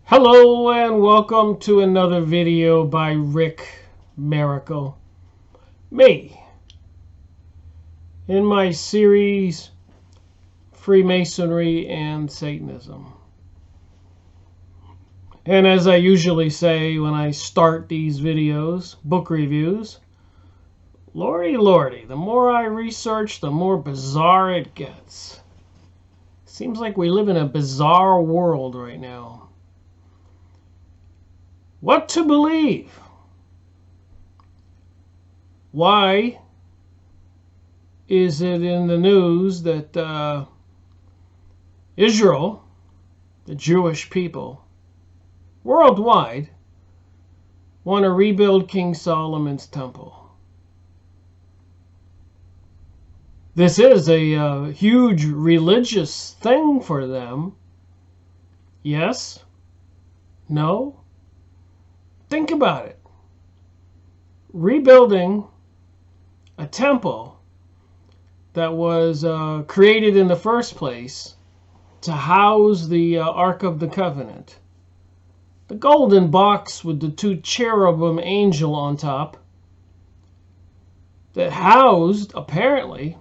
Hello and welcome to another video by Rick Miracle. Me. In my series, Freemasonry and Satanism. And as I usually say when I start these videos, book reviews, lordy, lordy, the more I research, the more bizarre it gets. Seems like we live in a bizarre world right now. What to believe? Why is it in the news that Israel, the Jewish people, worldwide, want to rebuild King Solomon's temple? This is a huge religious thing for them. Yes? No? Think about it. Rebuilding a temple that was created in the first place to house the Ark of the Covenant. The golden box with the two cherubim angel on top that housed, apparently,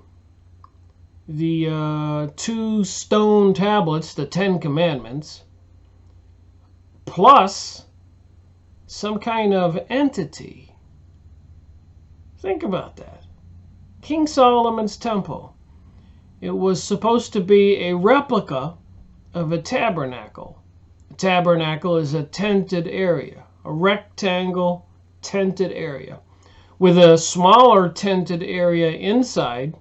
the two stone tablets, the Ten Commandments, plus some kind of entity. Think about that. King Solomon's temple. It was supposed to be a replica of a tabernacle. A tabernacle is a tented area, a rectangle tented area, with a smaller tented area inside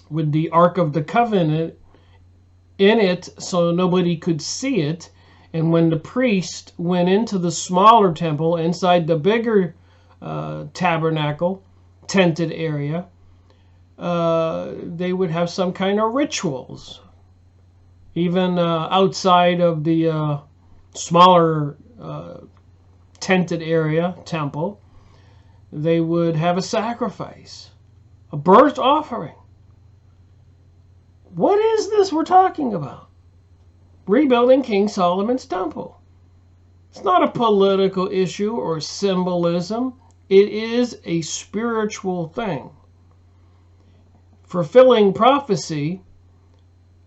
with the Ark of the Covenant in it so nobody could see it. And when the priest went into the smaller temple inside the bigger tabernacle, tented area, they would have some kind of rituals. Even outside of the smaller tented area, temple, they would have a sacrifice, a burnt offering. What is this we're talking about? Rebuilding King Solomon's temple. It's not a political issue or symbolism. It is a spiritual thing. Fulfilling prophecy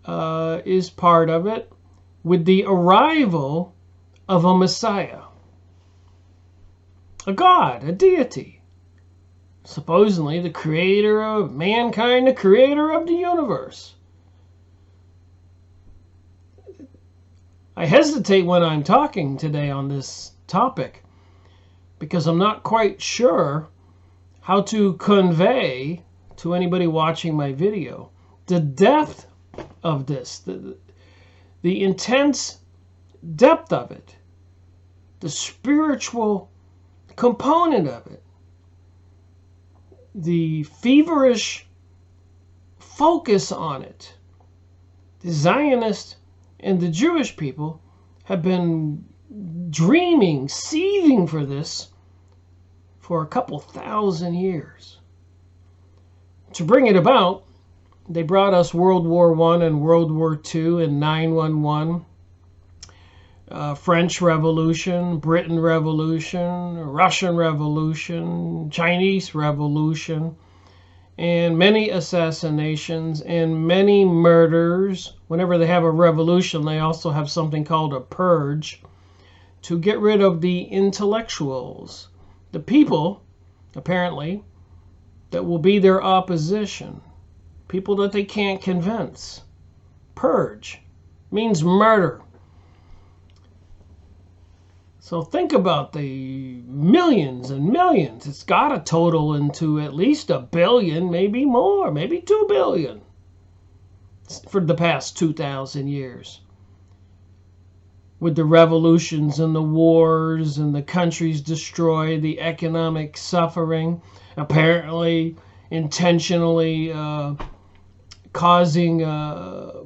is part of it, with the arrival of a Messiah. A God, a deity. Supposedly the creator of mankind, the creator of the universe. I hesitate when I'm talking today on this topic because I'm not quite sure how to convey to anybody watching my video the depth of this, the intense depth of it, the spiritual component of it, the feverish focus on it. The Zionists and the Jewish people have been dreaming, seething for this for a couple thousand years. To bring it about, they brought us World War I and World War II and 9/11, French Revolution, Britain Revolution, Russian Revolution, Chinese Revolution, and many assassinations and many murders. Whenever they have a revolution, they also have something called a purge to get rid of the intellectuals, the people, apparently, that will be their opposition, people that they can't convince. Purge means murder. So think about the millions and millions. It's got to total into at least 1 billion, maybe more, maybe 2 billion for the past 2,000 years. With the revolutions and the wars and the countries destroyed, the economic suffering, apparently intentionally causing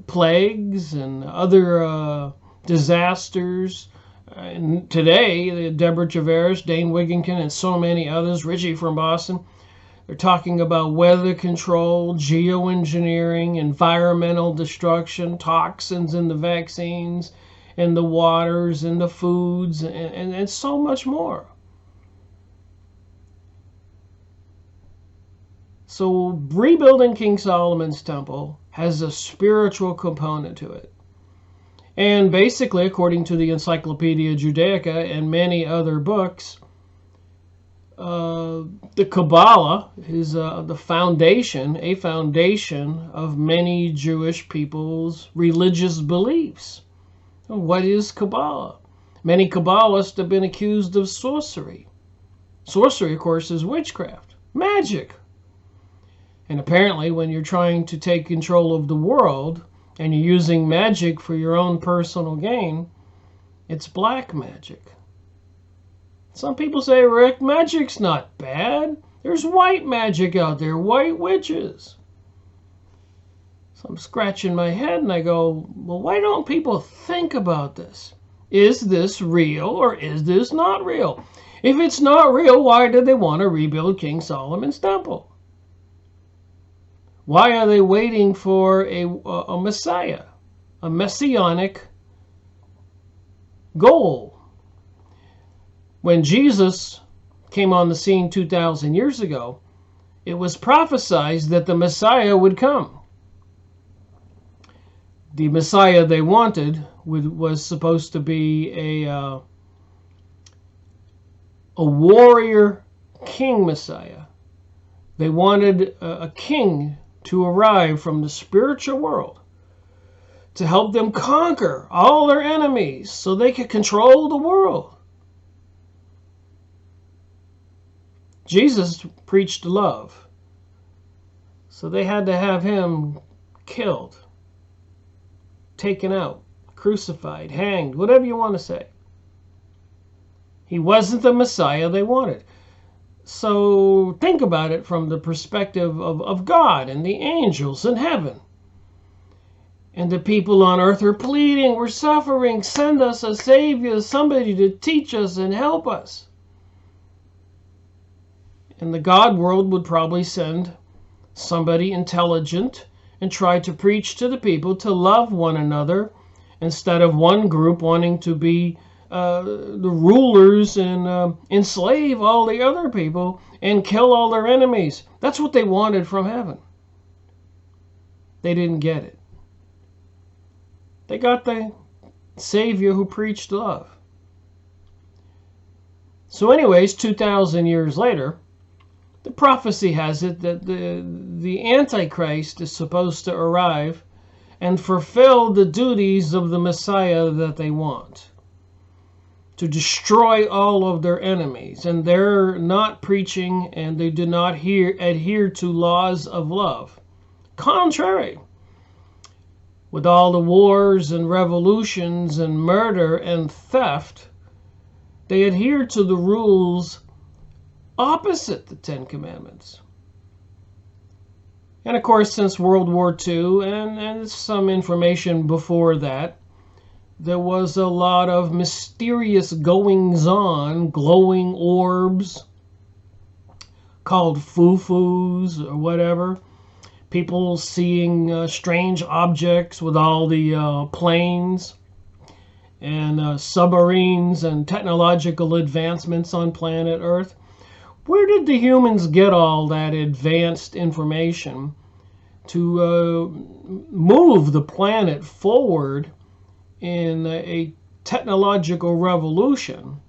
plagues and other disasters. And today, Deborah Tavares, Dane Wigington, and so many others, Richie from Boston, they're talking about weather control, geoengineering, environmental destruction, toxins in the vaccines, and the waters and the foods and so much more. So rebuilding King Solomon's temple has a spiritual component to it. And basically, according to the Encyclopedia Judaica and many other books, the Kabbalah is the foundation, a foundation of many Jewish people's religious beliefs. What is Kabbalah? Many Kabbalists have been accused of sorcery. Sorcery, of course, is witchcraft, magic. And apparently, when you're trying to take control of the world and you're using magic for your own personal gain, it's black magic. Some people say, Rick, magic's not bad. There's white magic out there, white witches. So I'm scratching my head and I go, well, why don't people think about this? Is this real or is this not real? If it's not real, why do they want to rebuild King Solomon's temple? Why are they waiting for a Messiah, a messianic goal? When Jesus came on the scene 2,000 years ago, it was prophesied that the Messiah would come. The Messiah they wanted was supposed to be a warrior king Messiah. They wanted a king to arrive from the spiritual world to help them conquer all their enemies so they could control the world. Jesus preached love, so they had to have him killed, taken out, crucified, hanged, whatever you want to say. He wasn't the Messiah they wanted. So think about it from the perspective of God and the angels in heaven. And the people on earth are pleading, we're suffering, send us a Savior, somebody to teach us and help us. And the God world would probably send somebody intelligent and try to preach to the people to love one another instead of one group wanting to be the rulers and enslave all the other people and kill all their enemies. That's what they wanted from heaven. They didn't get it. They got the Savior who preached love. So anyways, 2,000 years later, the prophecy has it that the Antichrist is supposed to arrive and fulfill the duties of the Messiah that they want, to destroy all of their enemies. And they're not preaching and they do not adhere to laws of love. Contrary, with all the wars and revolutions and murder and theft, they adhere to the rules opposite the Ten Commandments. And of course, since World War II and some information before that, there was a lot of mysterious goings-on, glowing orbs called foo-foos or whatever. People seeing strange objects with all the planes and submarines and technological advancements on planet Earth. Where did the humans get all that advanced information to move the planet forward in a technological revolution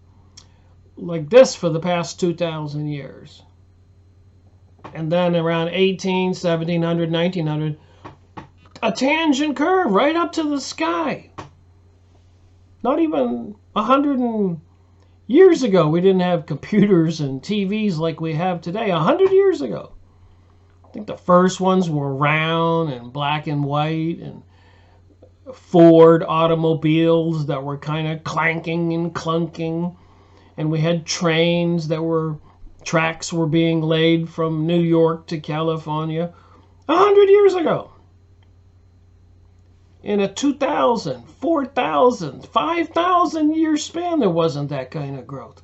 like this for the past 2,000 years? And then around 1700, 1900, a tangent curve right up to the sky. Not even 100 years ago, we didn't have computers and TVs like we have today. 100 years ago. I think the first ones were round and black and white, and Ford automobiles that were kind of clanking and clunking. And we had trains that were, tracks were being laid from New York to California 100 years ago. In a 2,000, 4,000, 5,000 year span, there wasn't that kind of growth.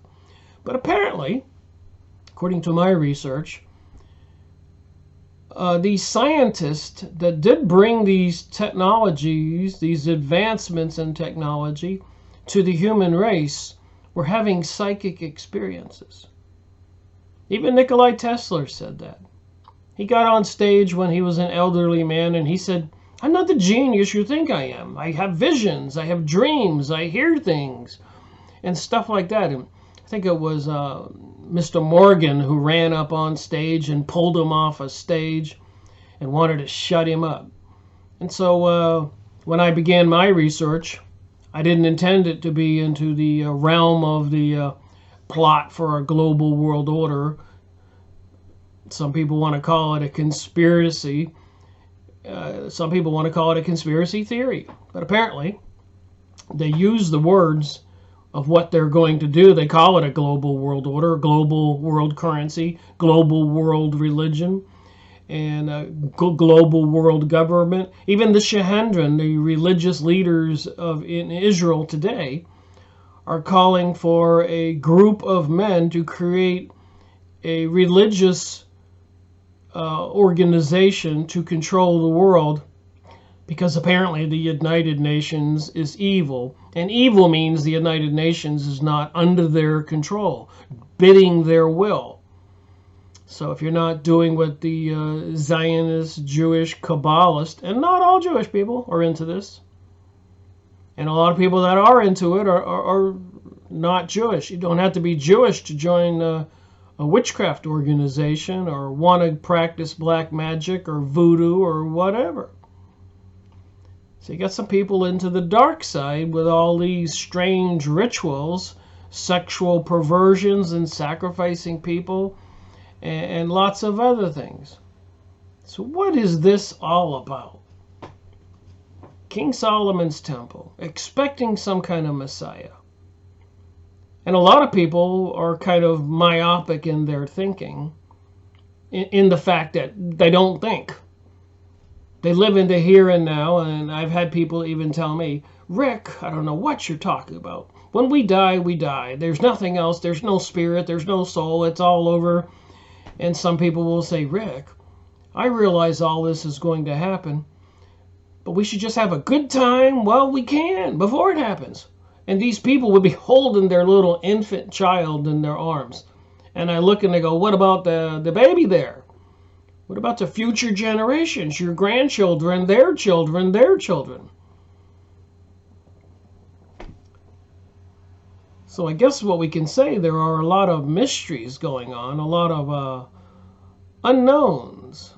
But apparently, according to my research, these scientists that did bring these technologies, these advancements in technology to the human race, were having psychic experiences. Even Nikola Tesla said that. He got on stage when he was an elderly man and he said, "I'm not the genius you think I am. I have visions, I have dreams, I hear things," and stuff like that. And I think it was Mr. Morgan who ran up on stage and pulled him off a stage and wanted to shut him up. And so when I began my research, I didn't intend it to be into the realm of the plot for a global world order. Some people want to call it a conspiracy. Some people want to call it a conspiracy theory. But apparently, they use the words of what they're going to do. They call it a global world order, global world currency, global world religion, and global world government. Even the Shahendran, the religious leaders in Israel today, are calling for a group of men to create a religious organization to control the world, because apparently the United Nations is evil. And evil means the United Nations is not under their control, bidding their will. So if you're not doing what the Zionist, Jewish, Kabbalist, and not all Jewish people are into this, and a lot of people that are into it are not Jewish. You don't have to be Jewish to join a witchcraft organization or want to practice black magic or voodoo or whatever. So you got some people into the dark side with all these strange rituals, sexual perversions and sacrificing people, and lots of other things. So what is this all about? King Solomon's temple, expecting some kind of Messiah. And a lot of people are kind of myopic in their thinking, in the fact that they don't think. They live in the here and now, and I've had people even tell me, "Rick, I don't know what you're talking about. When we die, we die. There's nothing else. There's no spirit. There's no soul. It's all over." And some people will say, "Rick, I realize all this is going to happen, but we should just have a good time while we can before it happens." And these people would be holding their little infant child in their arms. And I look and they go, "What about the baby there? What about the future generations, your grandchildren, their children, their children?" So I guess what we can say, there are a lot of mysteries going on, a lot of unknowns.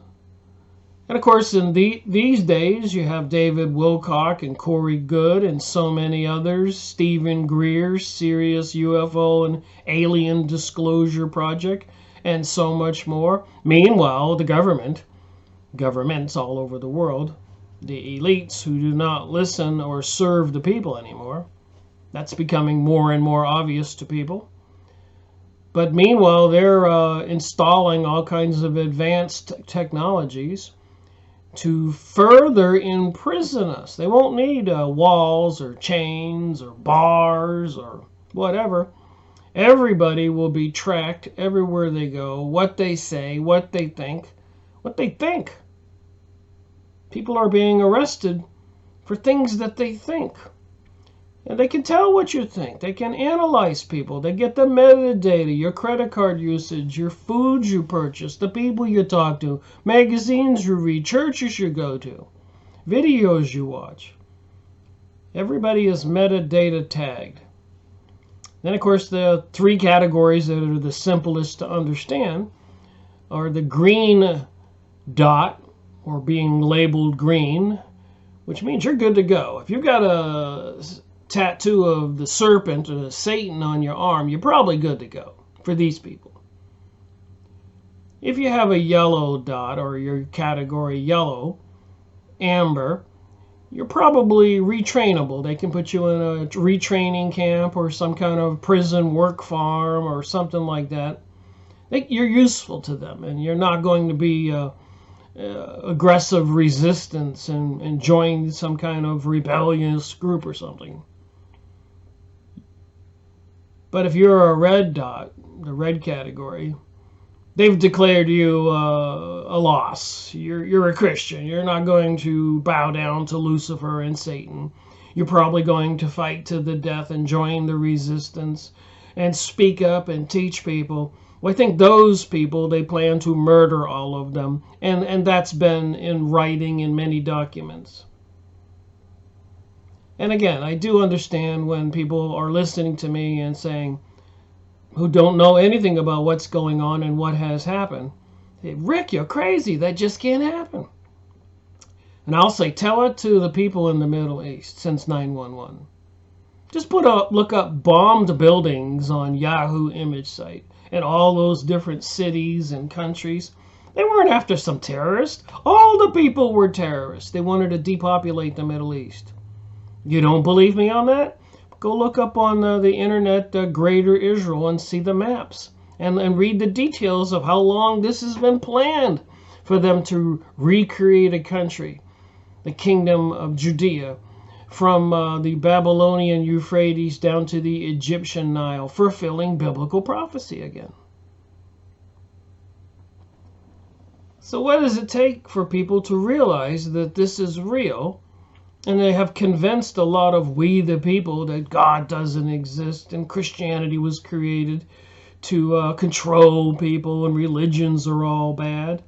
And of course, in these days, you have David Wilcock and Corey Goode and so many others, Stephen Greer, Serious UFO and Alien Disclosure Project, and so much more. Meanwhile, the governments all over the world, the elites who do not listen or serve the people anymore, that's becoming more and more obvious to people. But meanwhile, they're installing all kinds of advanced technologies to further imprison us. They won't need walls or chains or bars or whatever. Everybody will be tracked everywhere they go, what they say, what they think, what they think. People are being arrested for things that they think. And they can tell what you think. They can analyze people. They get the metadata, your credit card usage, your foods you purchase, the people you talk to, magazines you read, churches you go to, videos you watch. Everybody is metadata tagged. Then, of course, the three categories that are the simplest to understand are the green dot, or being labeled green, which means you're good to go. If you've got a tattoo of the serpent or the Satan on your arm, you're probably good to go for these people. If you have a yellow dot, or your category yellow, amber, you're probably retrainable. They can put you in a retraining camp or some kind of prison work farm or something like that. You're useful to them, and you're not going to be aggressive resistance and join some kind of rebellious group or something. But if you're a red dot, the red category, they've declared you a loss. You're a Christian. You're not going to bow down to Lucifer and Satan. You're probably going to fight to the death and join the resistance and speak up and teach people. Well, I think those people, they plan to murder all of them. And that's been in writing in many documents. And again, I do understand when people are listening to me and saying, who don't know anything about what's going on and what has happened, say, Rick, you're crazy. That just can't happen. And I'll say, tell it to the people in the Middle East since 9/11. Just look up bombed buildings on Yahoo image site and all those different cities and countries. They weren't after some terrorist. All the people were terrorists. They wanted to depopulate the Middle East. You don't believe me on that? Go look up on the internet Greater Israel and see the maps and read the details of how long this has been planned for them to recreate a country, the kingdom of Judea, from the Babylonian Euphrates down to the Egyptian Nile, fulfilling biblical prophecy again. So what does it take for people to realize that this is real? And they have convinced a lot of we the people that God doesn't exist and Christianity was created to control people and religions are all bad.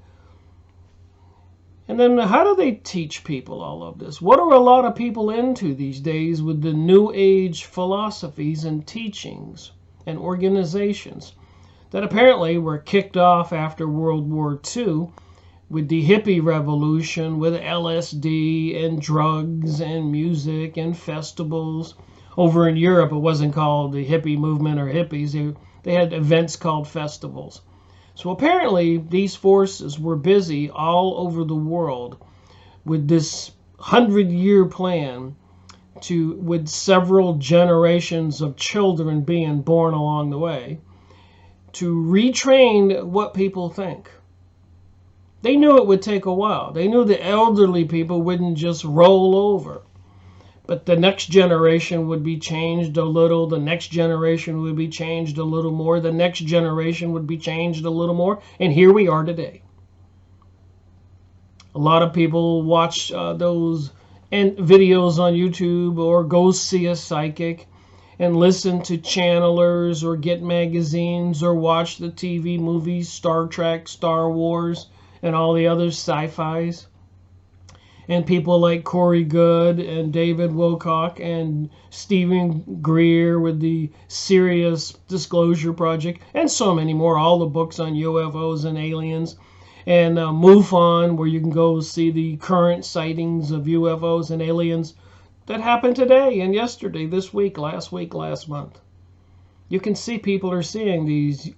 And then how do they teach people all of this? What are a lot of people into these days with the New Age philosophies and teachings and organizations that apparently were kicked off after World War II with the hippie revolution, with LSD and drugs and music and festivals? Over in Europe, it wasn't called the hippie movement or hippies. They had events called festivals. So apparently these forces were busy all over the world with this 100-year plan with several generations of children being born along the way to retrain what people think. They knew it would take a while. They knew the elderly people wouldn't just roll over. But the next generation would be changed a little. The next generation would be changed a little more. The next generation would be changed a little more. And here we are today. A lot of people watch those videos on YouTube or go see a psychic and listen to channelers or get magazines or watch the TV movies, Star Trek, Star Wars, and all the other sci-fis. And people like Corey Goode and David Wilcock and Stephen Greer with the Sirius Disclosure Project, and so many more, all the books on UFOs and aliens, and MUFON, where you can go see the current sightings of UFOs and aliens that happened today and yesterday, this week, last month. You can see people are seeing these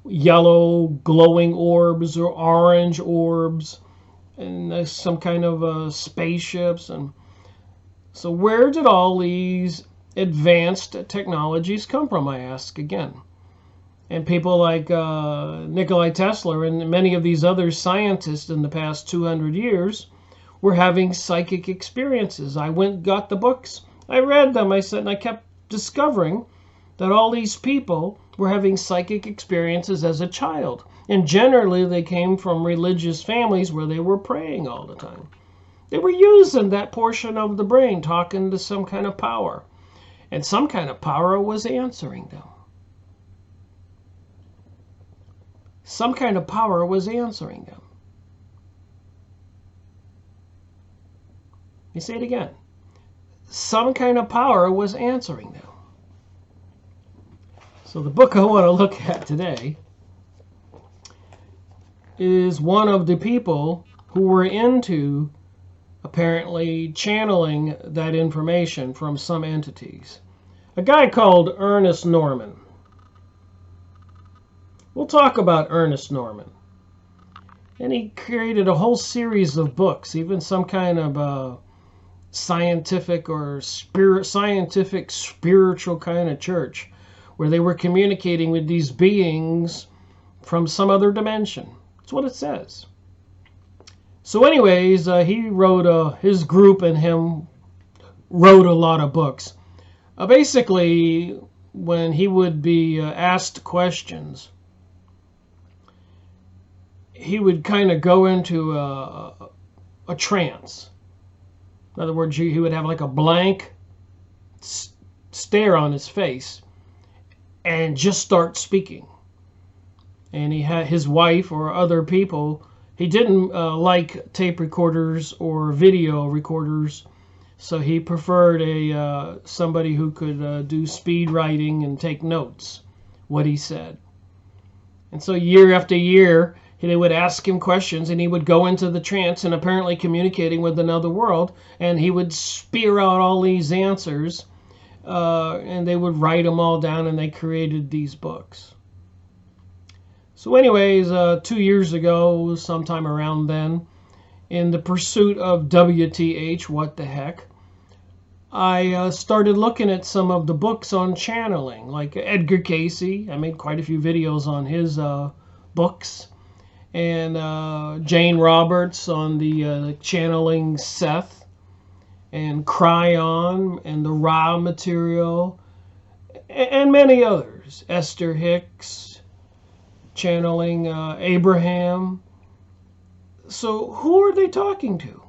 yellow glowing orbs or orange orbs, and some kind of spaceships. And so where did all these advanced technologies come from, I ask again? And people like Nikola Tesla and many of these other scientists in the past 200 years were having psychic experiences. I went and got the books. I read them. And I kept discovering that all these people were having psychic experiences as a child. And generally, they came from religious families where they were praying all the time. They were using that portion of the brain, talking to some kind of power. And some kind of power was answering them. Some kind of power was answering them. You say it again. Some kind of power was answering them. So the book I want to look at today is one of the people who were into apparently channeling that information from some entities. A guy called Ernest Norman. We'll talk about Ernest Norman. And he created a whole series of books, even some kind of scientific or spiritual kind of church, where they were communicating with these beings from some other dimension. That's what it says. So anyways, he wrote, his group and him wrote a lot of books. Basically, when he would be asked questions he would kind of go into a trance. In other words, he would have like a blank stare on his face and just start speaking. And he had his wife or other people. He didn't like tape recorders or video recorders, so he preferred somebody who could do speed writing and take notes what he said. And so year after year, they would ask him questions, and he would go into the trance and apparently communicating with another world, and he would spew out all these answers, and they would write them all down, and they created these books. So anyways, 2 years ago, sometime around then, in the pursuit of WTH, what the heck, I started looking at some of the books on channeling, like Edgar Cayce. I made quite a few videos on his books. And Jane Roberts on the channeling Seth, and Cryon, and the Ra material, and many others. Esther Hicks, channeling Abraham. So who are they talking to?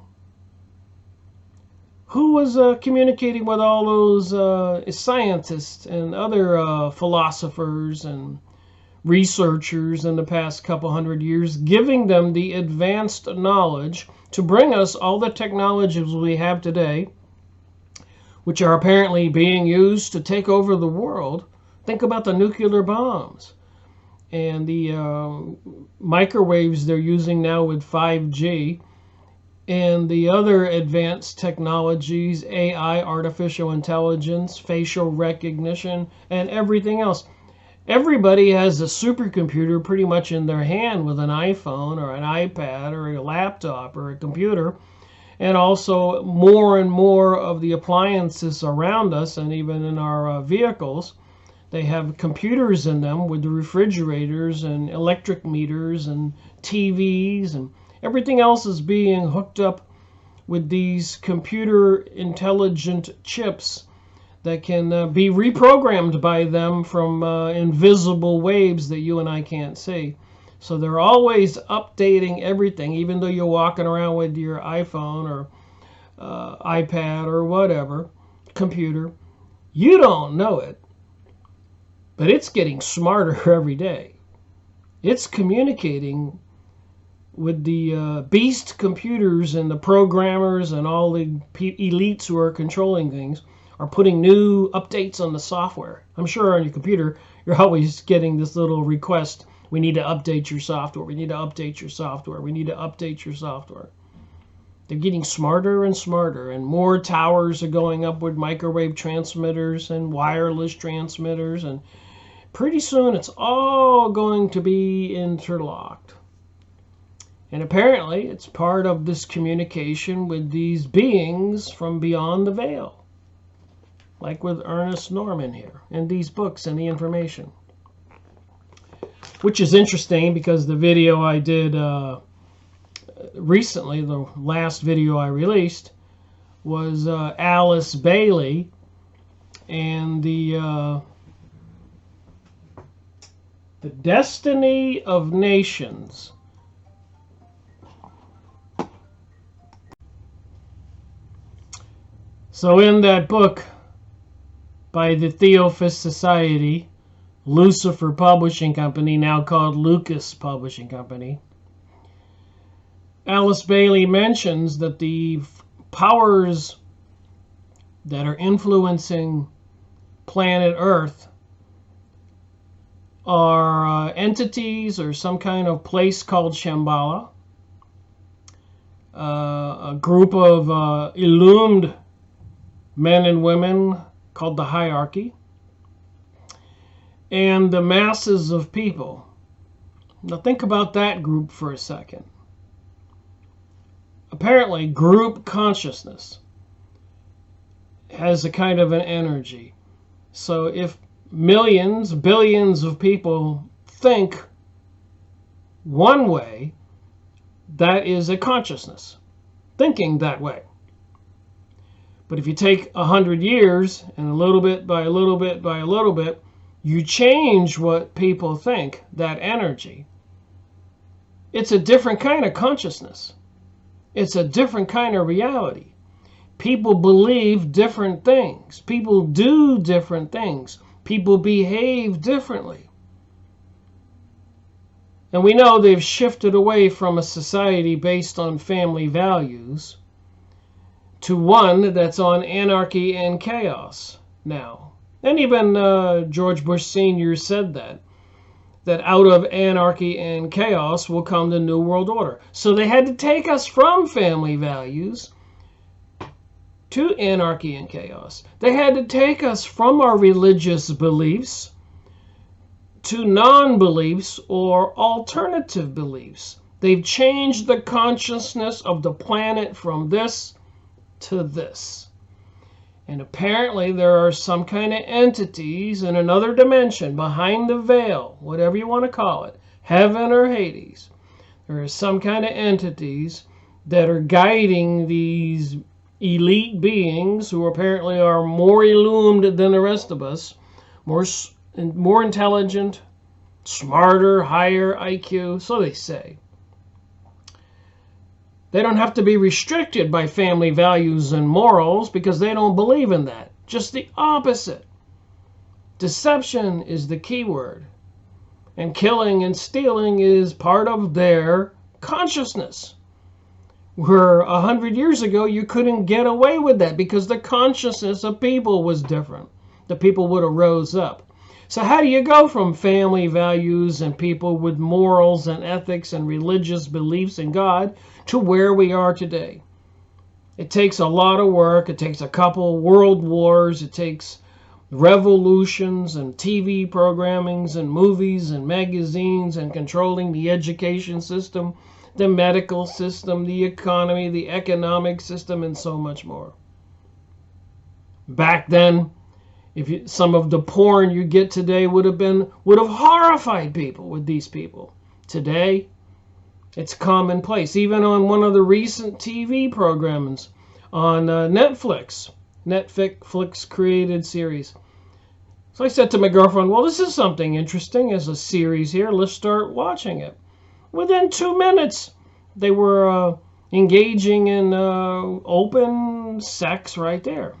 Who was communicating with all those scientists and other philosophers and researchers in the past couple hundred years, giving them the advanced knowledge to bring us all the technologies we have today, which are apparently being used to take over the world? Think about the nuclear bombs and the microwaves they're using now with 5G, and the other advanced technologies, AI, artificial intelligence, facial recognition, and everything else. Everybody has a supercomputer pretty much in their hand with an iPhone or an iPad or a laptop or a computer. And also more and more of the appliances around us, and even in our vehicles, they have computers in them with the refrigerators and electric meters and TVs, and everything else is being hooked up with these computer intelligent chips that can be reprogrammed by them from invisible waves that you and I can't see. So they're always updating everything, even though you're walking around with your iPhone or iPad or whatever, computer. You don't know it, but it's getting smarter every day. It's communicating with the beast computers, and the programmers and all the elites who are controlling things are putting new updates on the software. I'm sure on your computer, you're always getting this little request. We need to update your software. We need to update your software. We need to update your software. They're getting smarter and smarter, and more towers are going up with microwave transmitters and wireless transmitters, and pretty soon it's all going to be interlocked. And apparently it's part of this communication with these beings from beyond the veil, like with Ernest Norman here, and these books and the information. Which is interesting, because the video I did recently, the last video I released, was Alice Bailey and the Destiny of Nations. So in that book by the Theophist Society, Lucifer Publishing Company, now called Lucas Publishing Company, Alice Bailey mentions that the powers that are influencing planet Earth are entities or some kind of place called Shambhala, a group of illumined men and women called the hierarchy, and the masses of people. Now think about that group for a second. Apparently, group consciousness has a kind of an energy. So if millions, billions of people think one way, that is a consciousness, thinking that way. But if you take 100 years, and a little bit by a little bit by a little bit, you change what people think, that energy, It's a different kind of consciousness. It's a different kind of reality. People believe different things. People do different things. People behave differently. And we know they've shifted away from a society based on family values to one that's on anarchy and chaos now. And even George Bush Sr. said that out of anarchy and chaos will come the New World Order. So they had to take us from family values to anarchy and chaos. They had to take us from our religious beliefs to non-beliefs or alternative beliefs. They've changed the consciousness of the planet from this to this. And apparently there are some kind of entities in another dimension, behind the veil, whatever you want to call it, heaven or Hades. There are some kind of entities that are guiding these elite beings who apparently are more illumined than the rest of us, more intelligent, smarter, higher IQ, so they say. They don't have to be restricted by family values and morals because they don't believe in that. Just the opposite. Deception is the key word. And killing and stealing is part of their consciousness. Where 100 years ago you couldn't get away with that because the consciousness of people was different. The people would have rose up. So how do you go from family values and people with morals and ethics and religious beliefs in God to where we are today? It takes a lot of work. It takes a couple world wars. It takes revolutions and TV programmings and movies and magazines and controlling the education system, the medical system, the economy, the economic system, and so much more. Back then, some of the porn you get today would have horrified people with these people. Today, it's commonplace. Even on one of the recent TV programs on Netflix created series. So I said to my girlfriend, well, this is something interesting as a series here. Let's start watching it. Within 2 minutes, they were engaging in open sex right there.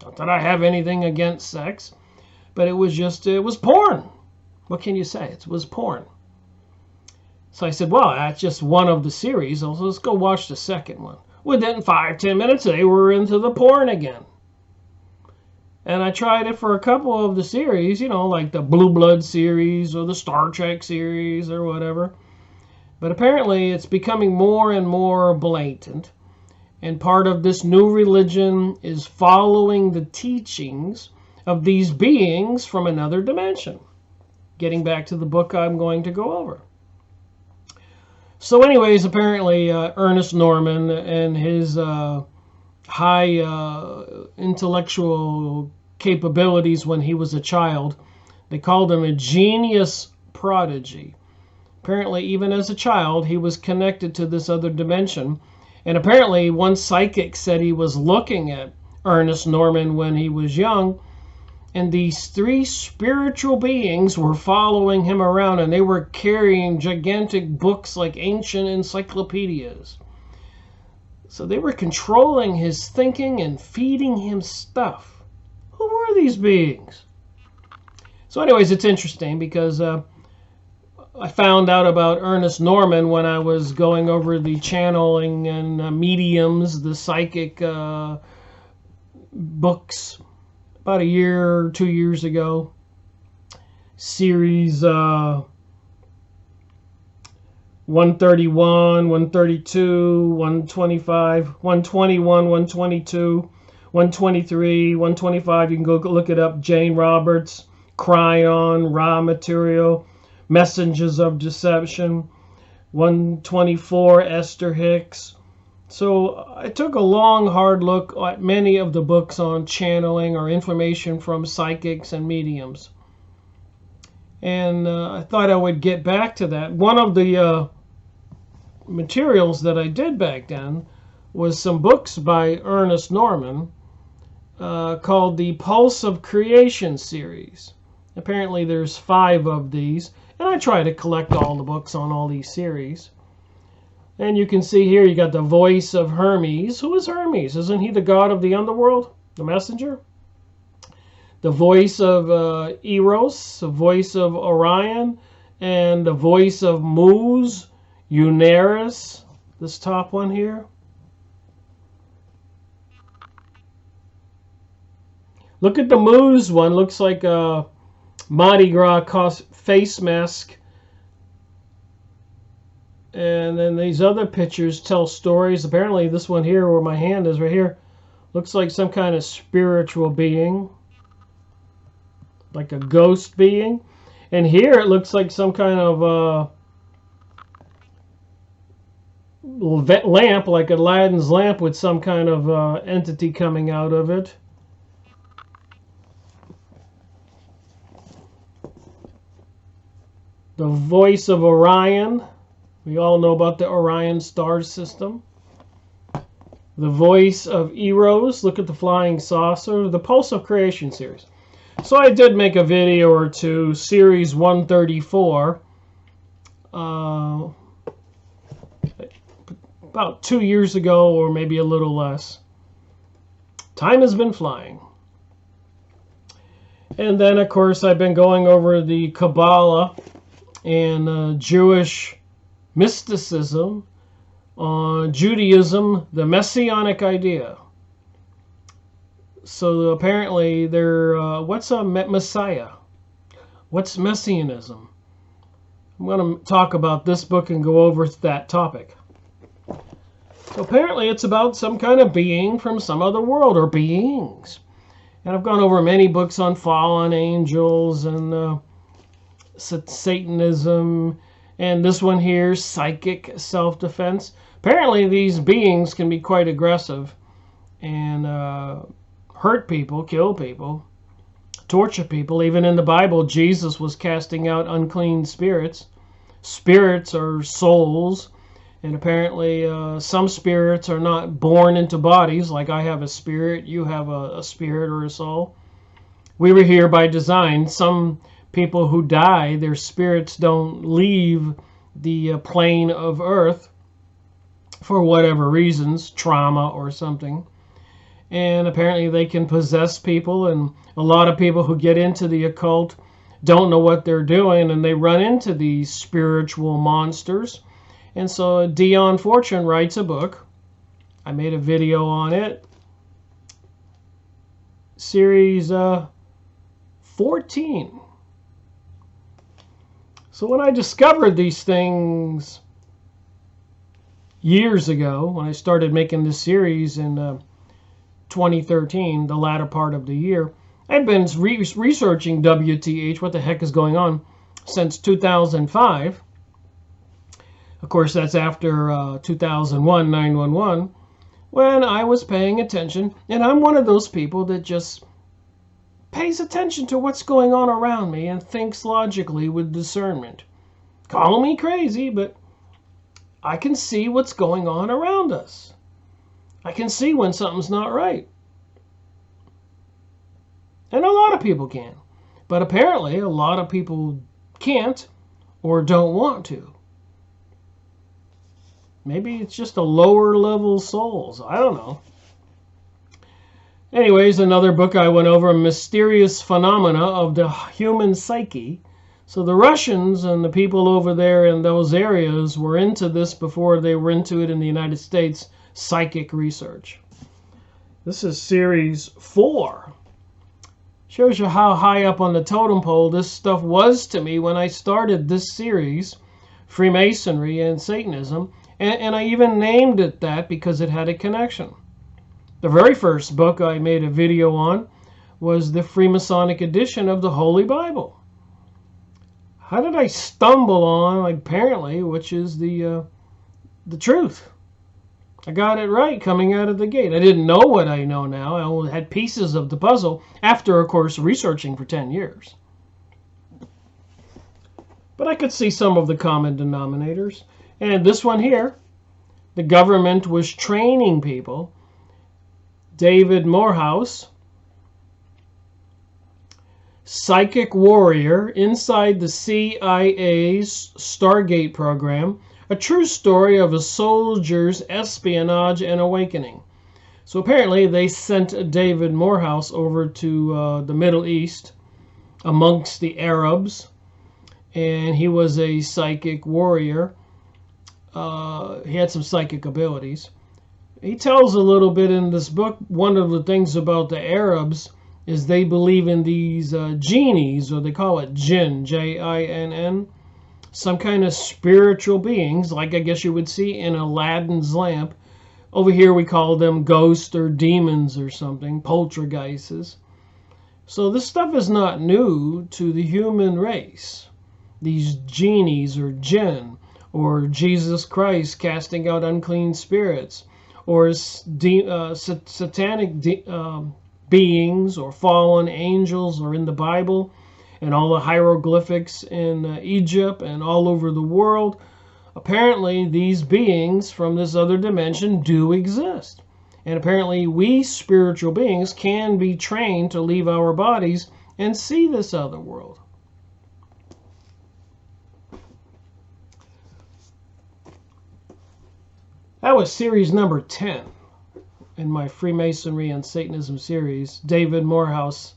Not that I have anything against sex, but it was porn. What can you say? It was porn. So I said, well, that's just one of the series. So let's go watch the second one. Within 5-10 minutes, they were into the porn again. And I tried it for a couple of the series, like the Blue Blood series or the Star Trek series or whatever. But apparently it's becoming more and more blatant. And part of this new religion is following the teachings of these beings from another dimension. Getting back to the book I'm going to go over. So anyways, apparently Ernest Norman and his high intellectual capabilities when he was a child, they called him a genius prodigy. Apparently, even as a child, he was connected to this other dimension. And apparently, one psychic said he was looking at Ernest Norman when he was young. And these 3 spiritual beings were following him around. And they were carrying gigantic books like ancient encyclopedias. So they were controlling his thinking and feeding him stuff. Who were these beings? So anyways, it's interesting because I found out about Ernest Norman when I was going over the channeling and mediums, the psychic books, about a year or 2 years ago. Series 131, 132, 125, 121, 122, 123, 125. You can go look it up. Jane Roberts, Cryon, Raw Material, Messengers of Deception, 124, Esther Hicks. So I took a long, hard look at many of the books on channeling or information from psychics and mediums. And I thought I would get back to that. One of the materials that I did back then was some books by Ernest Norman called the Pulse of Creation series. Apparently there's 5 of these. And I try to collect all the books on all these series. And you can see here you got the voice of Hermes. Who is Hermes? Isn't he the god of the underworld? The messenger? The voice of Eros, the voice of Orion, and the voice of Muz, UNARIUS, this top one here. Look at the Muz one. Looks like a Mardi Gras face mask. And then these other pictures tell stories. Apparently this one here, where my hand is right here, looks like some kind of spiritual being. Like a ghost being. And here it looks like some kind of lamp, like Aladdin's lamp, with some kind of entity coming out of it. The voice of Orion. We all know about the Orion star system. The voice of Eros. Look at the flying saucer. The Pulse of Creation series. So I did make a video or two, series 134, about 2 years ago, or maybe a little less. Time has been flying. And then, of course, I've been going over the Kabbalah and Jewish mysticism, Judaism, the Messianic idea. So apparently what's a Messiah? What's Messianism? I'm going to talk about this book and go over that topic. So apparently it's about some kind of being from some other world, or beings. And I've gone over many books on fallen angels and Satanism, and this one here, psychic self-defense. Apparently these beings can be quite aggressive and hurt people, kill people, torture people. Even in the Bible, Jesus was casting out unclean spirits. Spirits are souls, and apparently some spirits are not born into bodies. Like I have a spirit, you have a spirit or a soul. We were here by design. Some people who die, their spirits don't leave the plane of earth for whatever reasons, trauma or something. And apparently they can possess people, and a lot of people who get into the occult don't know what they're doing, and they run into these spiritual monsters. And so Dion Fortune writes a book. I made a video on it. Series 14. So when I discovered these things years ago, when I started making this series in 2013, the latter part of the year, I'd been researching WTH, what the heck is going on, since 2005. Of course, that's after 2001, 9/11, when I was paying attention. And I'm one of those people that just pays attention to what's going on around me and thinks logically with discernment. Call me crazy, but I can see what's going on around us. I can see when something's not right. And a lot of people can. But apparently a lot of people can't or don't want to. Maybe it's just a lower level souls. I don't know. Anyways, another book I went over, Mysterious Phenomena of the Human Psyche. So the Russians and the people over there in those areas were into this before they were into it in the United States, psychic research. This is series 4. Shows you how high up on the totem pole this stuff was to me when I started this series, Freemasonry and Satanism. And I even named it that because it had a connection. The very first book I made a video on was the Freemasonic edition of the Holy Bible. How did I stumble on, apparently, which is the truth? I got it right coming out of the gate. I didn't know what I know now. I only had pieces of the puzzle after, of course, researching for 10 years. But I could see some of the common denominators. And this one here, the government was training people. David Morehouse, psychic warrior inside the CIA's Stargate program. a true story of a soldier's espionage and awakening. So apparently they sent David Morehouse over to the Middle East amongst the Arabs, and he was a psychic warrior. He had some psychic abilities. He tells a little bit in this book. One of the things about the Arabs is they believe in these genies, or they call it jinn, Jinn, some kind of spiritual beings, like I guess you would see in Aladdin's lamp. Over here we call them ghosts or demons or something, poltergeists. So this stuff is not new to the human race. These genies or jinn, or Jesus Christ casting out unclean spirits, or satanic beings or fallen angels, or in the Bible and all the hieroglyphics in Egypt and all over the world. Apparently these beings from this other dimension do exist. And apparently we spiritual beings can be trained to leave our bodies and see this other world. That was series number 10 in my Freemasonry and Satanism series. David Morehouse,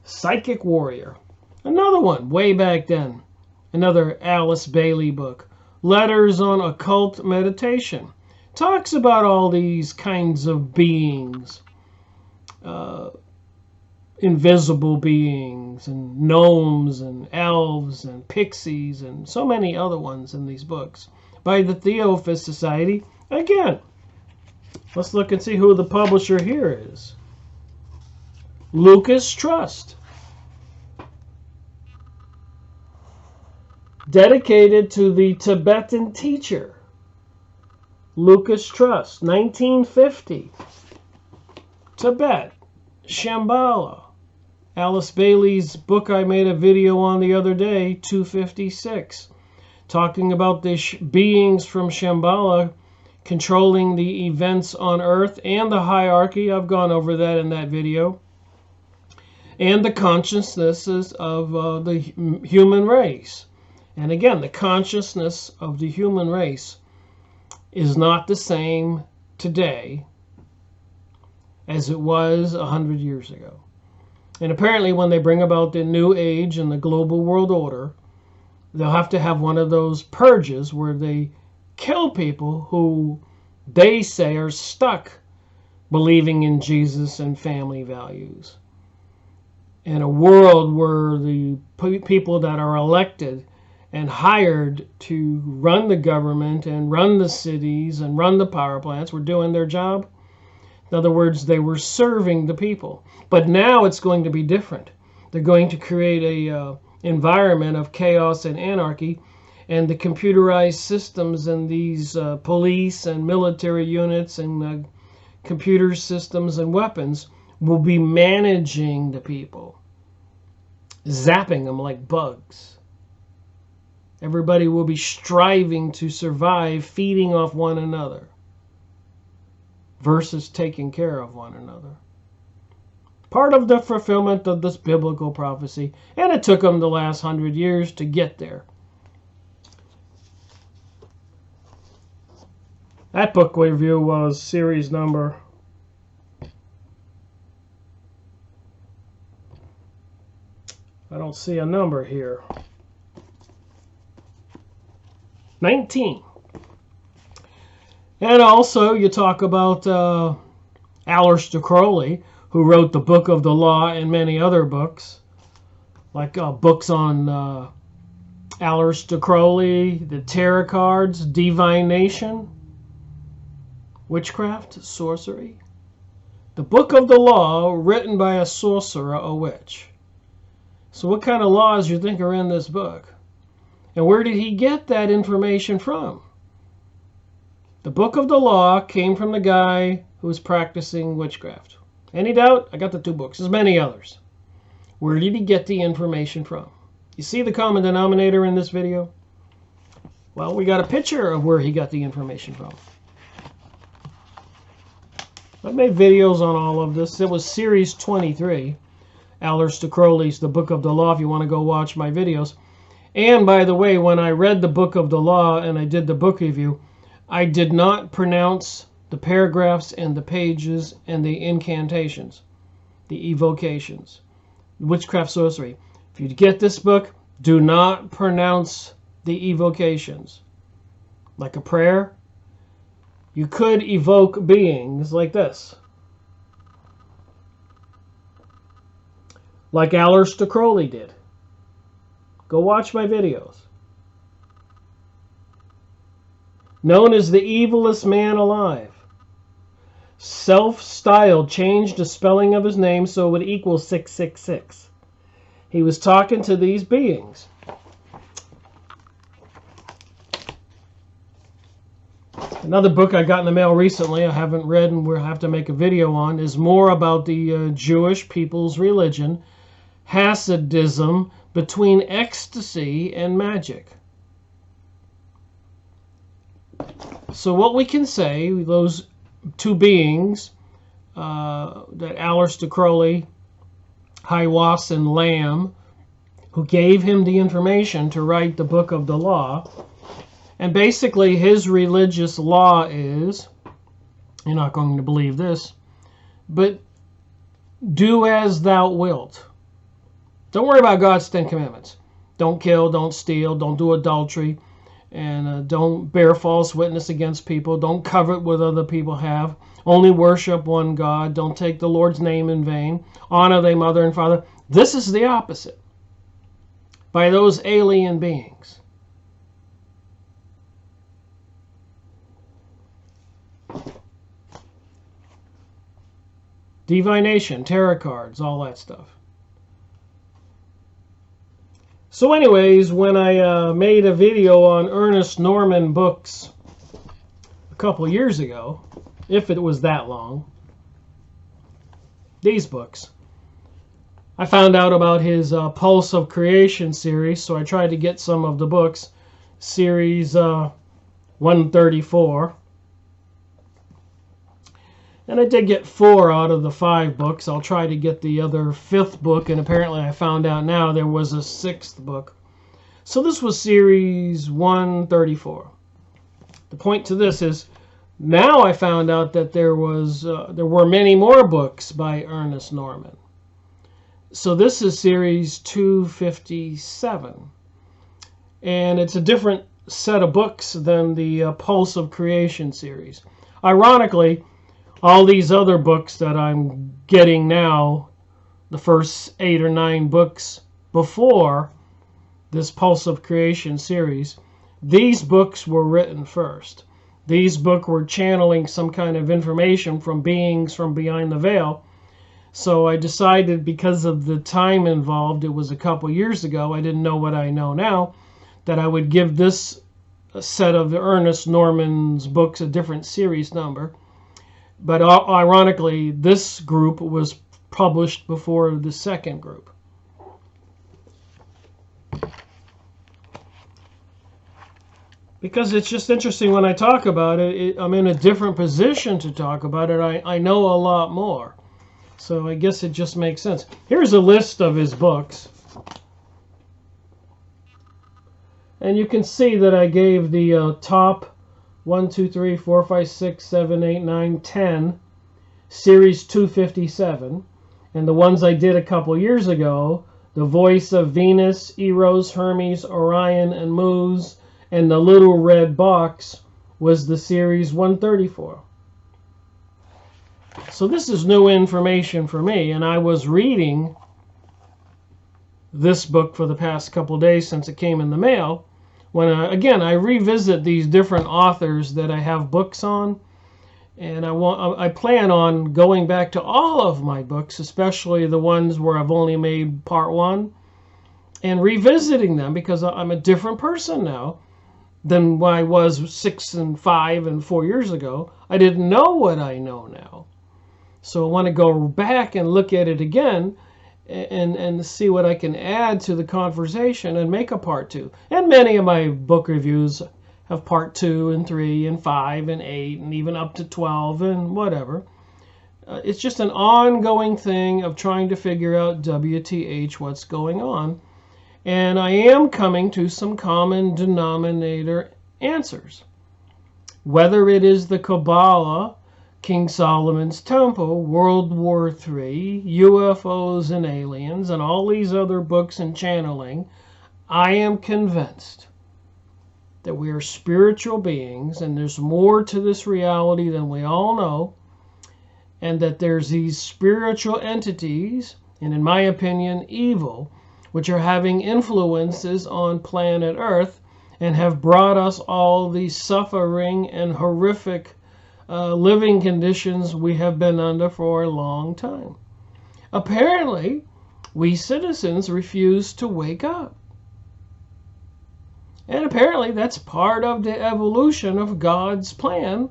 Psychic Warrior. Another one way back then. Another Alice Bailey book, Letters on Occult Meditation. Talks about all these kinds of beings, invisible beings, and gnomes, and elves, and pixies, and so many other ones in these books by the Theophist Society. Again, let's look and see who the publisher here is. Lucas Trust. Dedicated to the Tibetan teacher, Lucas Trust, 1950. Tibet, Shambhala. Alice Bailey's book I made a video on the other day, 256, talking about the beings from Shambhala controlling the events on Earth and the hierarchy. I've gone over that in that video. And the consciousnesses of the human race. And again, the consciousness of the human race is not the same today as it was 100 years ago. And apparently when they bring about the new age and the global world order, they'll have to have one of those purges where they kill people who they say are stuck believing in Jesus and family values. In a world where the people that are elected and hired to run the government and run the cities and run the power plants were doing their job. In other words, they were serving the people. But now it's going to be different. They're going to create a environment of chaos and anarchy, and the computerized systems and these police and military units and computer systems and weapons will be managing the people, zapping them like bugs. Everybody will be striving to survive, feeding off one another, versus taking care of one another. Part of the fulfillment of this biblical prophecy, and it took them the last 100 years to get there. That book review was series number 19. And also you talk about Aleister Crowley, who wrote the Book of the Law and many other books, like books on Aleister Crowley, the tarot cards, divination, witchcraft, sorcery. The Book of the Law, written by a sorcerer, a witch. So what kind of laws you think are in this book? And where did he get that information from? The Book of the Law came from the guy who was practicing witchcraft. Any doubt? I got the 2 books. There's many others. Where did he get the information from? You see the common denominator in this video? Well, we got a picture of where he got the information from. I've made videos on all of this. It was series 23. Aleister Crowley's The Book of the Law, if you want to go watch my videos. And by the way, when I read the Book of the Law and I did the book review, I did not pronounce the paragraphs and the pages and the incantations, the evocations, witchcraft sorcery. If you get this book, do not pronounce the evocations. Like a prayer, you could evoke beings like this. Like Aleister Crowley did. Go watch my videos. Known as the evilest man alive. Self-styled changed the spelling of his name so it would equal 666. He was talking to these beings. Another book I got in the mail recently, I haven't read and we'll have to make a video on, is more about the Jewish people's religion, Hasidism, between ecstasy and magic. So what we can say, those two beings, that Aleister Crowley, Hiwas and Lamb, who gave him the information to write the Book of the Law, and basically his religious law is, you're not going to believe this, but do as thou wilt. Don't worry about God's 10 commandments. Don't kill, don't steal, don't do adultery, and don't bear false witness against people. Don't covet what other people have. Only worship one God. Don't take the Lord's name in vain. Honor thy mother and father. This is the opposite by those alien beings. Divination, tarot cards, all that stuff. So anyways, when I made a video on Ernest Norman books a couple years ago, if it was that long, these books, I found out about his Pulse of Creation series, so I tried to get some of the books, series 134. And I did get 4 out of the 5 books. I'll try to get the other 5th book, and apparently I found out now there was a 6th book. So this was series 134. The point to this is, now I found out that there were many more books by Ernest Norman. So this is series 257. And it's a different set of books than the Pulse of Creation series. Ironically, all these other books that I'm getting now, the first 8 or 9 books before this Pulse of Creation series, these books were written first. These books were channeling some kind of information from beings from behind the veil. So I decided, because of the time involved, it was a couple years ago, I didn't know what I know now, that I would give this set of Ernest Norman's books a different series number. But ironically, this group was published before the second group. Because it's just interesting when I talk about it, I'm in a different position to talk about it. I know a lot more. So I guess it just makes sense. Here's a list of his books. And you can see that I gave the top 1, 2, 3, 4, 5, 6, 7, 8, 9, 10, series 257. And the ones I did a couple years ago, The Voice of Venus, Eros, Hermes, Orion, and Muz, and The Little Red Box, was the series 134. So this is new information for me, and I was reading this book for the past couple days since it came in the mail. When again, I revisit these different authors that I have books on, and I plan on going back to all of my books, especially the ones where I've only made part 1, and revisiting them, because I'm a different person now than what I was 6 and 5 and 4 years ago. I didn't know what I know now. So I want to go back and look at it again and see what I can add to the conversation and make a part 2. And many of my book reviews have part 2 and 3 and 5 and 8 and even up to 12 and whatever. It's just an ongoing thing of trying to figure out WTH what's going on. And I am coming to some common denominator answers. Whether it is the Kabbalah, King Solomon's Temple, World War III, UFOs and aliens, and all these other books and channeling, I am convinced that we are spiritual beings and there's more to this reality than we all know, and that there's these spiritual entities, and in my opinion, evil, which are having influences on planet Earth and have brought us all these suffering and horrific living conditions we have been under for a long time. Apparently, we citizens refuse to wake up. And apparently that's part of the evolution of God's plan,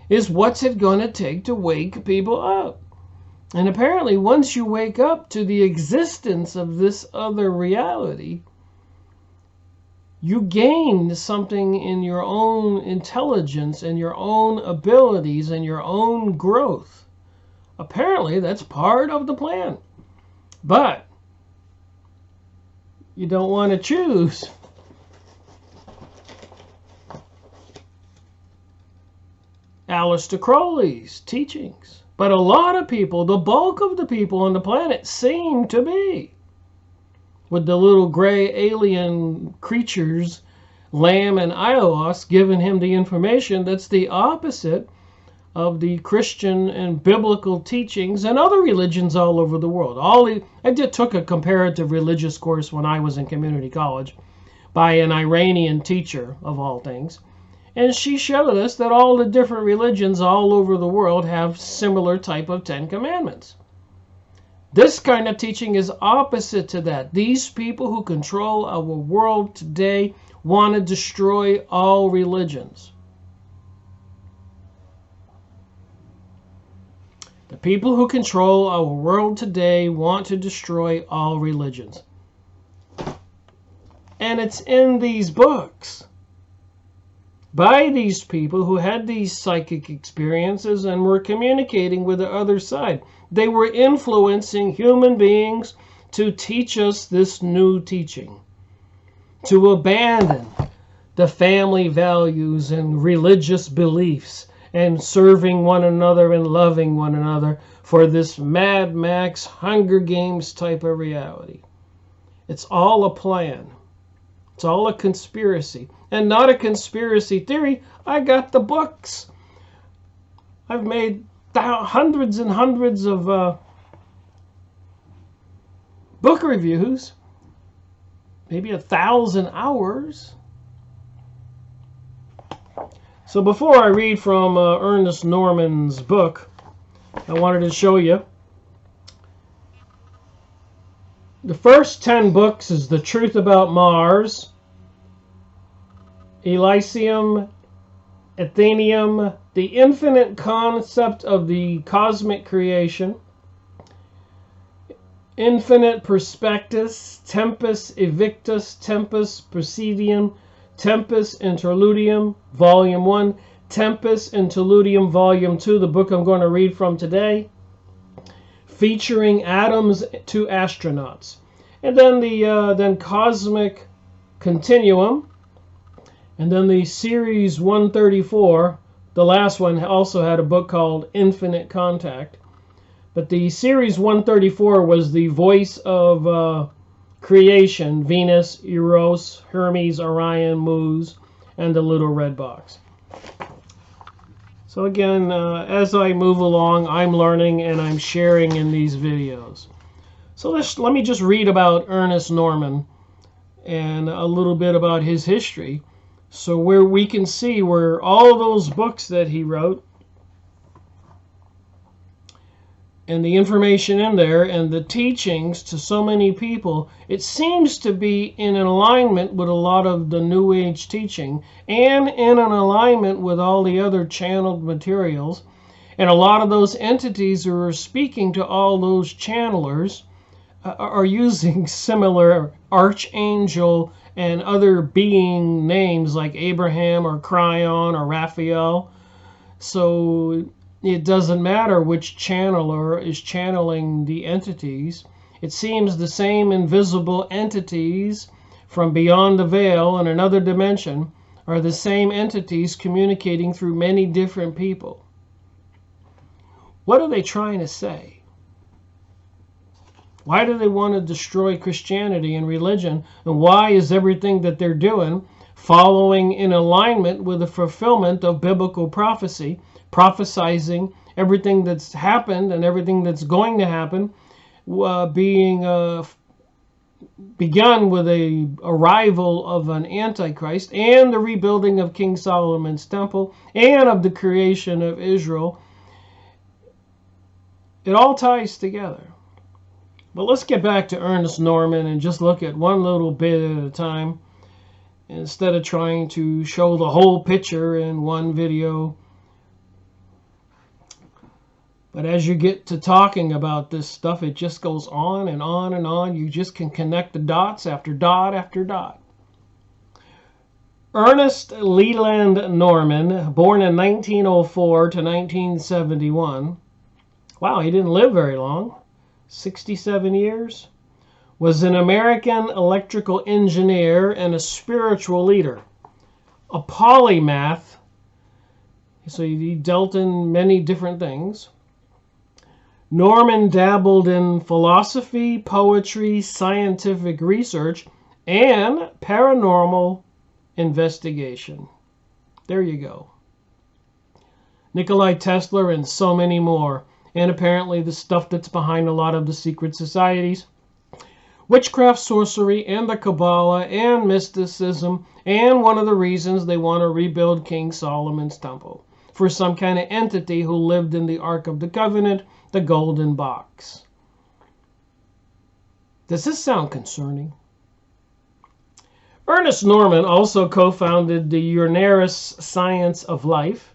is what's it going to take to wake people up. And apparently once you wake up to the existence of this other reality, you gain something in your own intelligence and your own abilities and your own growth. Apparently that's part of the plan. But you don't want to choose. Aleister Crowley's teachings. But a lot of people, the bulk of the people on the planet, seem to be. With the little gray alien creatures, Lamb and Ios, giving him the information that's the opposite of the Christian and biblical teachings and other religions all over the world. I just took a comparative religious course when I was in community college by an Iranian teacher, of all things. And she showed us that all the different religions all over the world have similar type of 10 commandments. This kind of teaching is opposite to that. These people who control our world today want to destroy all religions. The people who control our world today want to destroy all religions. And it's in these books, by these people who had these psychic experiences and were communicating with the other side. They were influencing human beings to teach us this new teaching, to abandon the family values and religious beliefs and serving one another and loving one another for this Mad Max Hunger Games type of reality. It's all a plan. It's all a conspiracy. And not a conspiracy theory. I got the books. I've made hundreds and hundreds of book reviews. Maybe 1,000 hours. So before I read from Ernest Norman's book, I wanted to show you. The first 10 books is The Truth About Mars, Elysium, Athenium, The Infinite Concept of the Cosmic Creation, Infinite Prospectus, Tempus Evictus, Tempus Presidium, Tempus Interludium, Volume 1, Tempus Interludium, Volume 2, the book I'm going to read from today, featuring Atoms to Astronauts. And then the Cosmic Continuum, and then the Series 134, the last one also had a book called Infinite Contact. But the Series 134 was the voice of creation, Venus, Eros, Hermes, Orion, Muz, and the little red box. So again, as I move along, I'm learning and I'm sharing in these videos. So let me just read about Ernest Norman and a little bit about his history. So where we can see where all those books that he wrote and the information in there and the teachings to so many people, it seems to be in alignment with a lot of the New Age teaching and in an alignment with all the other channeled materials. And a lot of those entities who are speaking to all those channelers are using similar archangel and other being names like Abraham or Cryon or Raphael. So it doesn't matter which channeler is channeling the entities. It seems the same invisible entities from beyond the veil in another dimension are the same entities communicating through many different people. What are they trying to say? Why do they want to destroy Christianity and religion? And why is everything that they're doing following in alignment with the fulfillment of biblical prophecy, prophesizing everything that's happened and everything that's going to happen, being begun with a arrival of an Antichrist and the rebuilding of King Solomon's temple and of the creation of Israel? It all ties together. But let's get back to Ernest Norman and just look at one little bit at a time instead of trying to show the whole picture in one video. But as you get to talking about this stuff, it just goes on and on and on. You just can connect the dots after dot after dot. Ernest Leland Norman, born in 1904 to 1971. Wow, he didn't live very long. 67 years. Was an American electrical engineer and a spiritual leader. A polymath. So he dealt in many different things. Norman dabbled in philosophy, poetry, scientific research, and paranormal investigation. There you go. Nikola Tesla and so many more. And apparently the stuff that's behind a lot of the secret societies. Witchcraft, sorcery, and the Kabbalah, and mysticism, and one of the reasons they want to rebuild King Solomon's temple. For some kind of entity who lived in the Ark of the Covenant, the golden box. Does this sound concerning? Ernest Norman also co-founded the UNARIUS Science of Life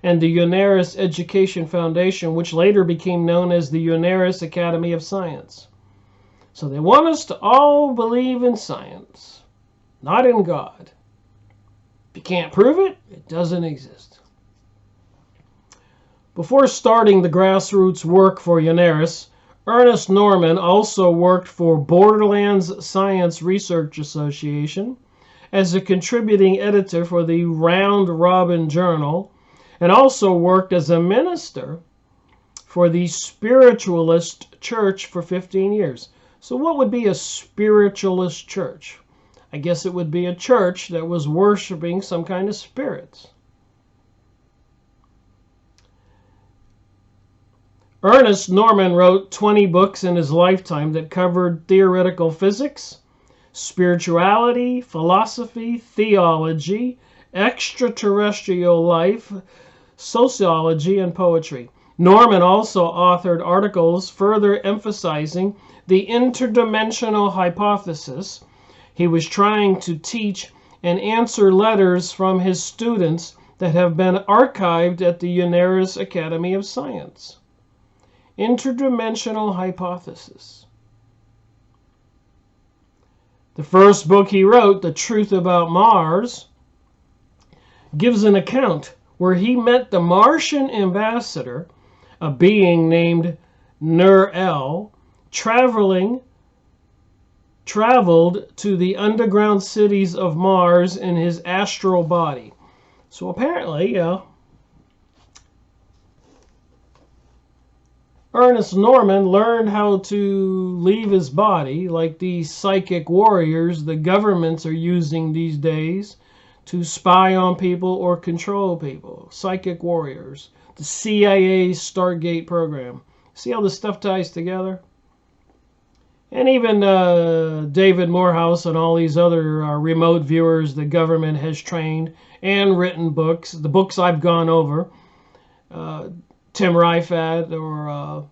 and the UNARIUS Education Foundation, which later became known as the UNARIUS Academy of Science. So they want us to all believe in science, not in God. If you can't prove it, it doesn't exist. Before starting the grassroots work for UNARIUS, Ernest Norman also worked for Borderlands Science Research Association as a contributing editor for the Round Robin Journal, and also worked as a minister for the Spiritualist Church for 15 years. So what would be a spiritualist church? I guess it would be a church that was worshiping some kind of spirits. Ernest Norman wrote 20 books in his lifetime that covered theoretical physics, spirituality, philosophy, theology, extraterrestrial life, sociology, and poetry. Norman also authored articles further emphasizing the interdimensional hypothesis. He was trying to teach and answer letters from his students that have been archived at the UNARIUS Academy of Science. Interdimensional hypothesis. The first book he wrote, The Truth About Mars, gives an account where he met the Martian ambassador, a being named Nur-El, traveled to the underground cities of Mars in his astral body. So apparently, Ernest Norman learned how to leave his body, like these psychic warriors the governments are using these days to spy on people or control people. Psychic warriors. The CIA's Stargate program. See how this stuff ties together? And even David Morehouse and all these other remote viewers the government has trained and written books. The books I've gone over. Tim Rifat or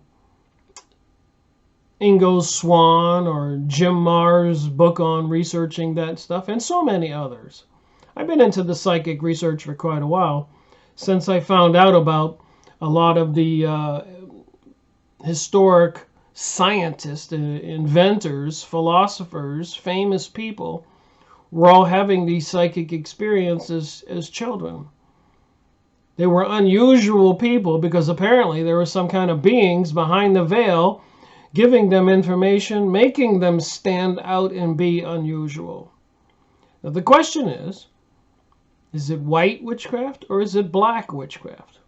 Ingo Swann or Jim Marr's book on researching that stuff, and so many others. I've been into the psychic research for quite a while, since I found out about a lot of the historic scientists, inventors, philosophers, famous people were all having these psychic experiences as children. They were unusual people because apparently there were some kind of beings behind the veil giving them information, making them stand out and be unusual. Now the question is it white witchcraft or is it black witchcraft?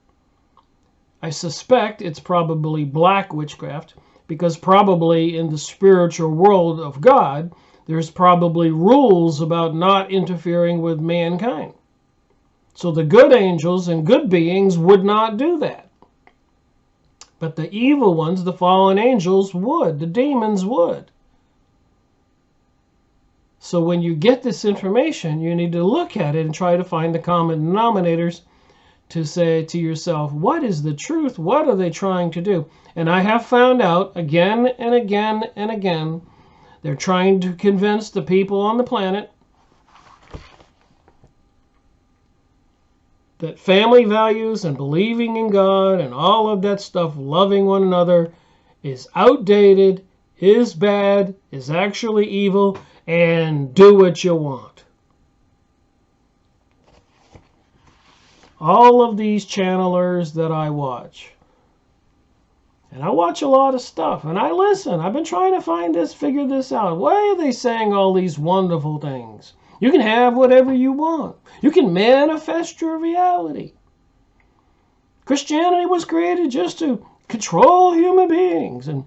I suspect it's probably black witchcraft, because probably in the spiritual world of God, there's probably rules about not interfering with mankind. So the good angels and good beings would not do that. But the evil ones, the fallen angels, would. The demons would. So when you get this information, you need to look at it and try to find the common denominators to say to yourself, what is the truth? What are they trying to do? And I have found out again and again and again, they're trying to convince the people on the planet that family values and believing in God and all of that stuff, loving one another, is outdated, is bad, is actually evil, and do what you want. All of these channelers that I watch, and I watch a lot of stuff, and I listen. I've been trying to figure this out. Why are they saying all these wonderful things? You can have whatever you want. You can manifest your reality. Christianity was created just to control human beings, and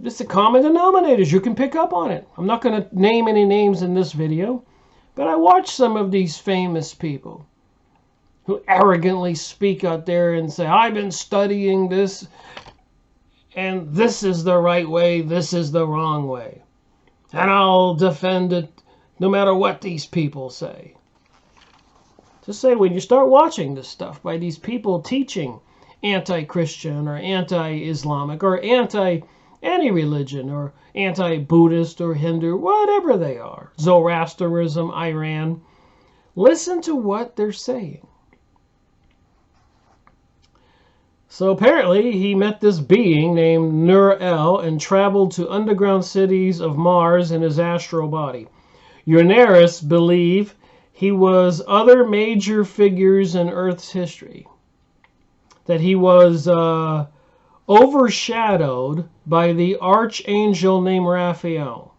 it's the common denominators. You can pick up on it. I'm not going to name any names in this video, but I watch some of these famous people who arrogantly speak out there and say, I've been studying this, and this is the right way, this is the wrong way. And I'll defend it no matter what these people say. Just say, when you start watching this stuff by these people teaching anti-Christian or anti-Islamic or anti-any religion or anti-Buddhist or Hindu, whatever they are, Zoroastrianism, Iran, listen to what they're saying. So apparently he met this being named Nur-El and traveled to underground cities of Mars in his astral body. UNARIUS believe he was other major figures in Earth's history. That he was overshadowed by the archangel named Raphael,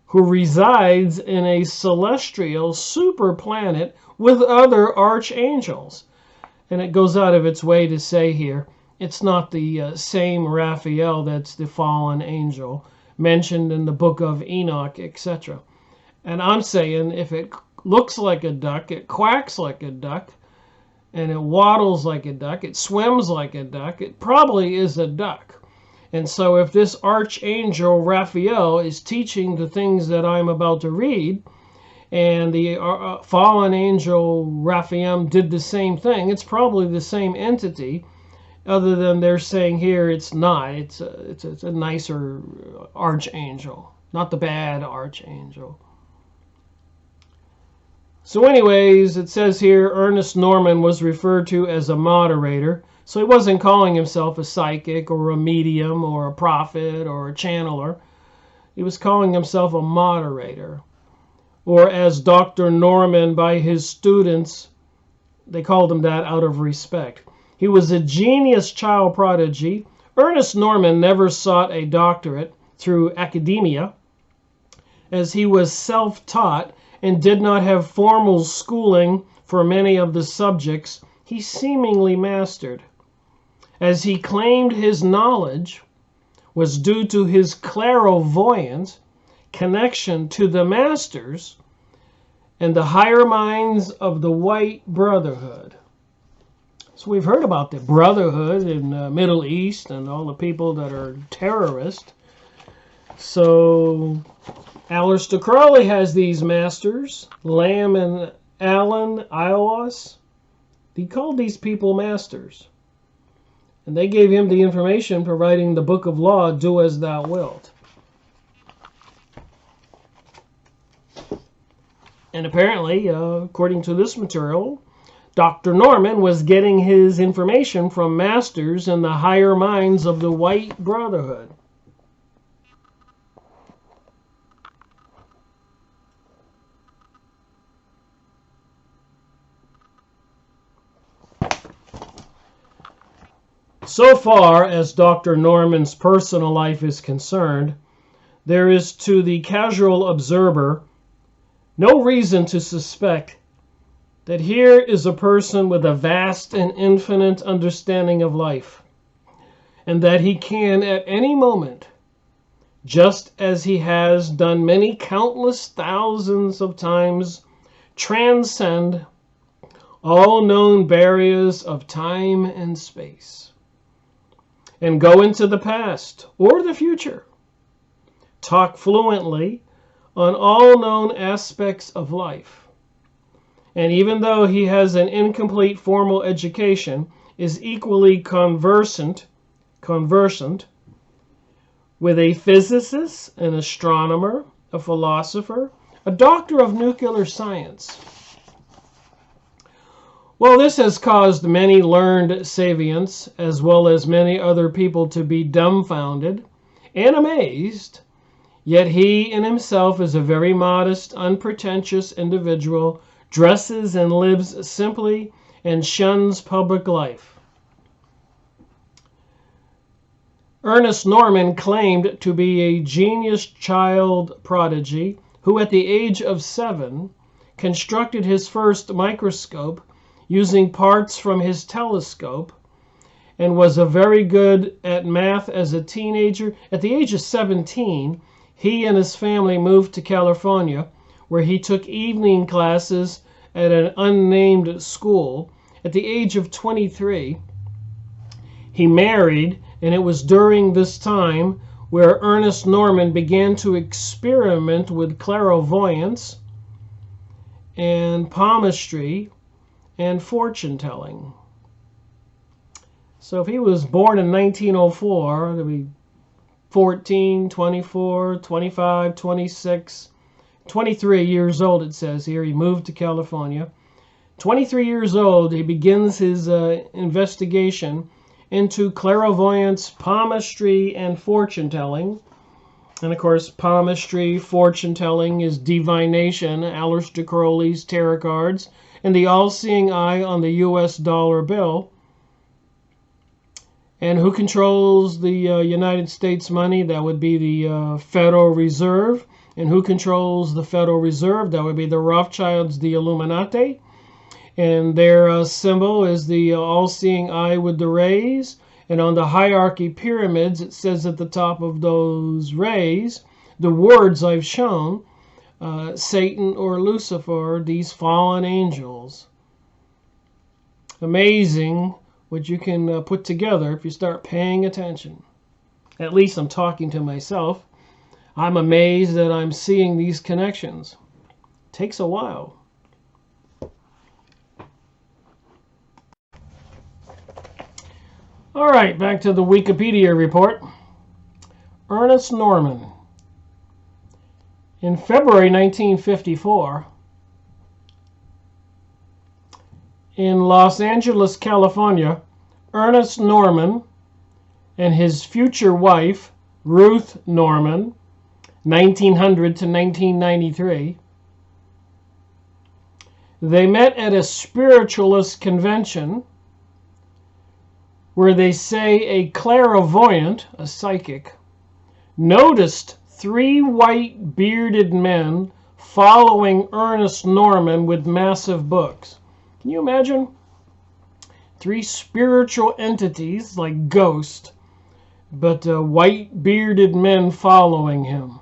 who resides in a celestial super planet with other archangels. And it goes out of its way to say here, it's not the same Raphael that's the fallen angel mentioned in the book of Enoch, etc. And I'm saying if it looks like a duck, it quacks like a duck, and it waddles like a duck, it swims like a duck, it probably is a duck. And so if this archangel Raphael is teaching the things that I'm about to read, and the fallen angel Raphael did the same thing, it's probably the same entity, other than they're saying here it's not. It's a nicer archangel, not the bad archangel. So anyways, it says here Ernest Norman was referred to as a moderator. So he wasn't calling himself a psychic or a medium or a prophet or a channeler. He was calling himself a moderator. Or as Dr. Norman by his students, they called him that out of respect. He was a genius child prodigy. Ernest Norman never sought a doctorate through academia, as he was self-taught and did not have formal schooling for many of the subjects he seemingly mastered. As he claimed his knowledge was due to his clairvoyance connection to the masters and the higher minds of the White Brotherhood. So we've heard about the Brotherhood in the Middle East and all the people that are terrorists. So Aleister Crowley has these masters, Lamb and Allen Ios. He called these people masters. And they gave him the information for writing the Book of Law, Do As Thou Wilt. And apparently, according to this material, Dr. Norman was getting his information from masters in the higher minds of the White Brotherhood. So far as Dr. Norman's personal life is concerned, there is to the casual observer no reason to suspect that here is a person with a vast and infinite understanding of life, and that he can at any moment, just as he has done many countless thousands of times, transcend all known barriers of time and space, and go into the past or the future, talk fluently on all known aspects of life, and even though he has an incomplete formal education, is equally conversant with a physicist, an astronomer, a philosopher, a doctor of nuclear science. Well, this has caused many learned sapients, as well as many other people, to be dumbfounded and amazed, yet he in himself is a very modest, unpretentious individual, dresses and lives simply, and shuns public life. Ernest Norman claimed to be a genius child prodigy who at the age of 7 constructed his first microscope using parts from his telescope, and was a very good at math as a teenager. At the age of 17, he and his family moved to California, where he took evening classes at an unnamed school. At the age of 23, he married, and it was during this time where Ernest Norman began to experiment with clairvoyance and palmistry and fortune-telling. So if he was born in 1904, there'd be 14, 24, 25, 26, 23 years old, it says here. He moved to California. 23 years old, he begins his investigation into clairvoyance, palmistry, and fortune-telling. And of course, palmistry, fortune-telling is divination, Aleister Crowley's tarot cards, and the all-seeing eye on the U.S. dollar bill. And who controls the United States money? That would be the Federal Reserve. And who controls the Federal Reserve? That would be the Rothschilds, the Illuminati. And their symbol is the all-seeing eye with the rays. And on the hierarchy pyramids, it says at the top of those rays, the words I've shown, Satan or Lucifer, these fallen angels. Amazing what you can put together if you start paying attention. At least I'm talking to myself. I'm amazed that I'm seeing these connections. It takes a while. All right, back to the Wikipedia report. Ernest Norman. In February 1954, in Los Angeles, California, Ernest Norman and his future wife, Ruth Norman, 1900 to 1993, they met at a spiritualist convention where they say a clairvoyant, a psychic, noticed 3 white bearded men following Ernest Norman with massive books. Can you imagine? 3 spiritual entities like ghosts, but white bearded men following him.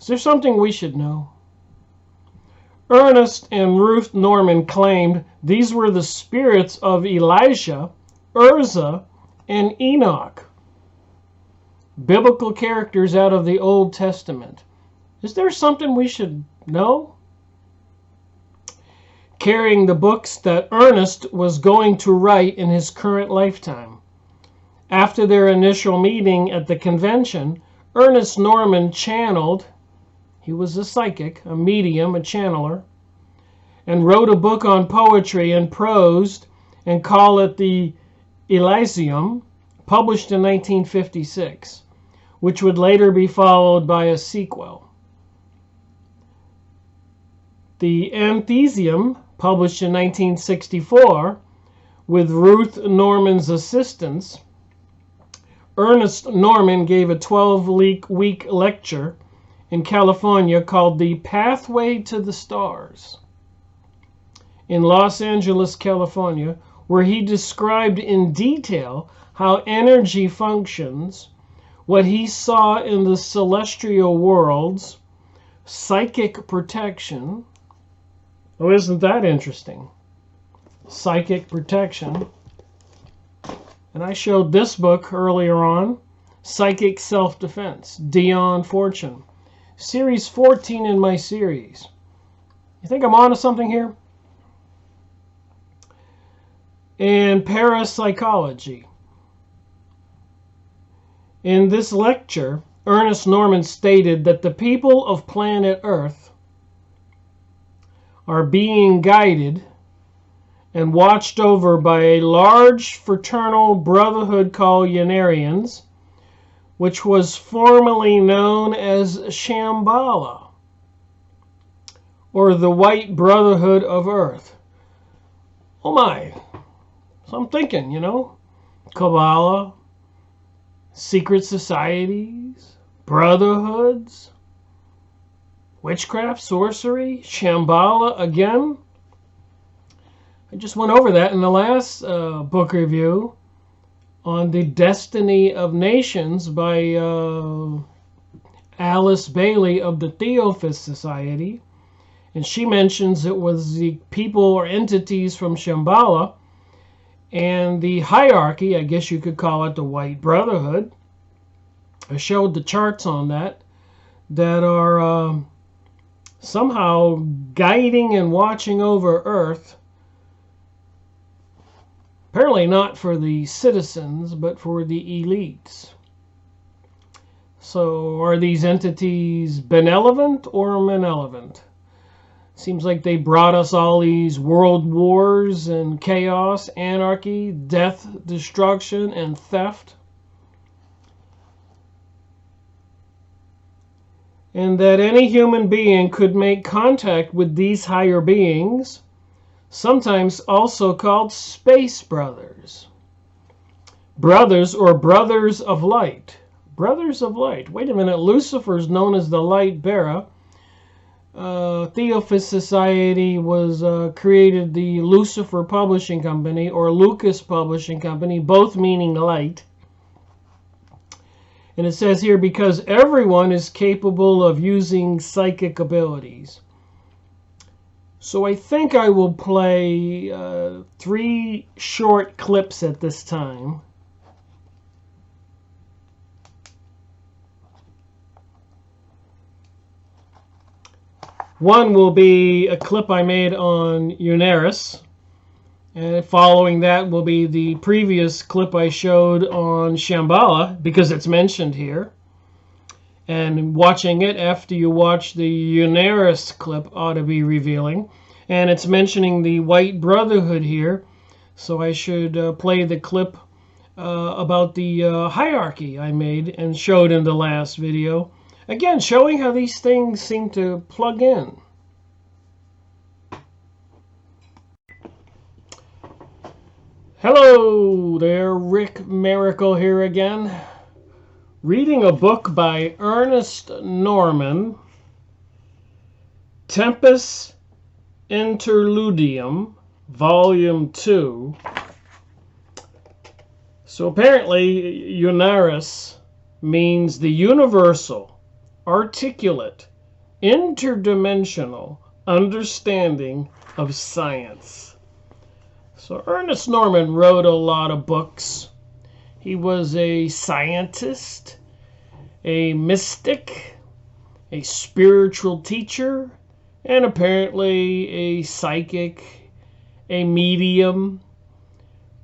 Is there something we should know? Ernest and Ruth Norman claimed these were the spirits of Elijah, Uzzah, and Enoch, biblical characters out of the Old Testament. Is there something we should know? Carrying the books that Ernest was going to write in his current lifetime. After their initial meeting at the convention, Ernest Norman channeled, he was a psychic, a medium, a channeler, and wrote a book on poetry and prose and called it the Elysium, published in 1956, which would later be followed by a sequel. The Anthesium, published in 1964, with Ruth Norman's assistance, Ernest Norman gave a 12-week lecture in California called the Pathway to the Stars in Los Angeles, California, where he described in detail how energy functions, what he saw in the celestial worlds, psychic protection. Oh, isn't that interesting? Psychic protection. And I showed this book earlier on, Psychic Self-Defense, Dion Fortune. Series 14 in my series. You think I'm onto something here? And parapsychology. In this lecture, Ernest Norman stated that the people of planet Earth are being guided and watched over by a large fraternal brotherhood called UNARIUS, which was formerly known as Shambhala, or the White Brotherhood of Earth. Oh my. So I'm thinking, Kabbalah, secret societies, brotherhoods, witchcraft, sorcery, Shambhala again. I just went over that in the last book review on the Destiny of Nations by Alice Bailey of the Theosophist Society. And she mentions it was the people or entities from Shambhala and the hierarchy, I guess you could call it the White Brotherhood. I showed the charts on that are somehow guiding and watching over Earth. Apparently not for the citizens, but for the elites. So are these entities benevolent or malevolent? Seems like they brought us all these world wars and chaos, anarchy, death, destruction, and theft. And that any human being could make contact with these higher beings, sometimes also called space brothers. Brothers or brothers of light. Brothers of light. Wait a minute, Lucifer's known as the light bearer. Theosophist Society was created the Lucifer Publishing Company or Lucas Publishing Company, both meaning light. And it says here, because everyone is capable of using psychic abilities. So I think I will play 3 short clips at this time. One will be a clip I made on UNARIUS, and following that will be the previous clip I showed on Shambhala, because it's mentioned here. And watching it after you watch the UNARIUS clip ought to be revealing. And it's mentioning the White Brotherhood here, so I should play the clip about the hierarchy I made and showed in the last video. Again, showing how these things seem to plug in. Hello there, Rick Miracle here again. Reading a book by Ernest Norman, Tempus Interludium, Volume 2. So apparently, UNARIUS means the universal, articulate, interdimensional understanding of science. So Ernest Norman wrote a lot of books. He was a scientist, a mystic, a spiritual teacher, and apparently a psychic, a medium,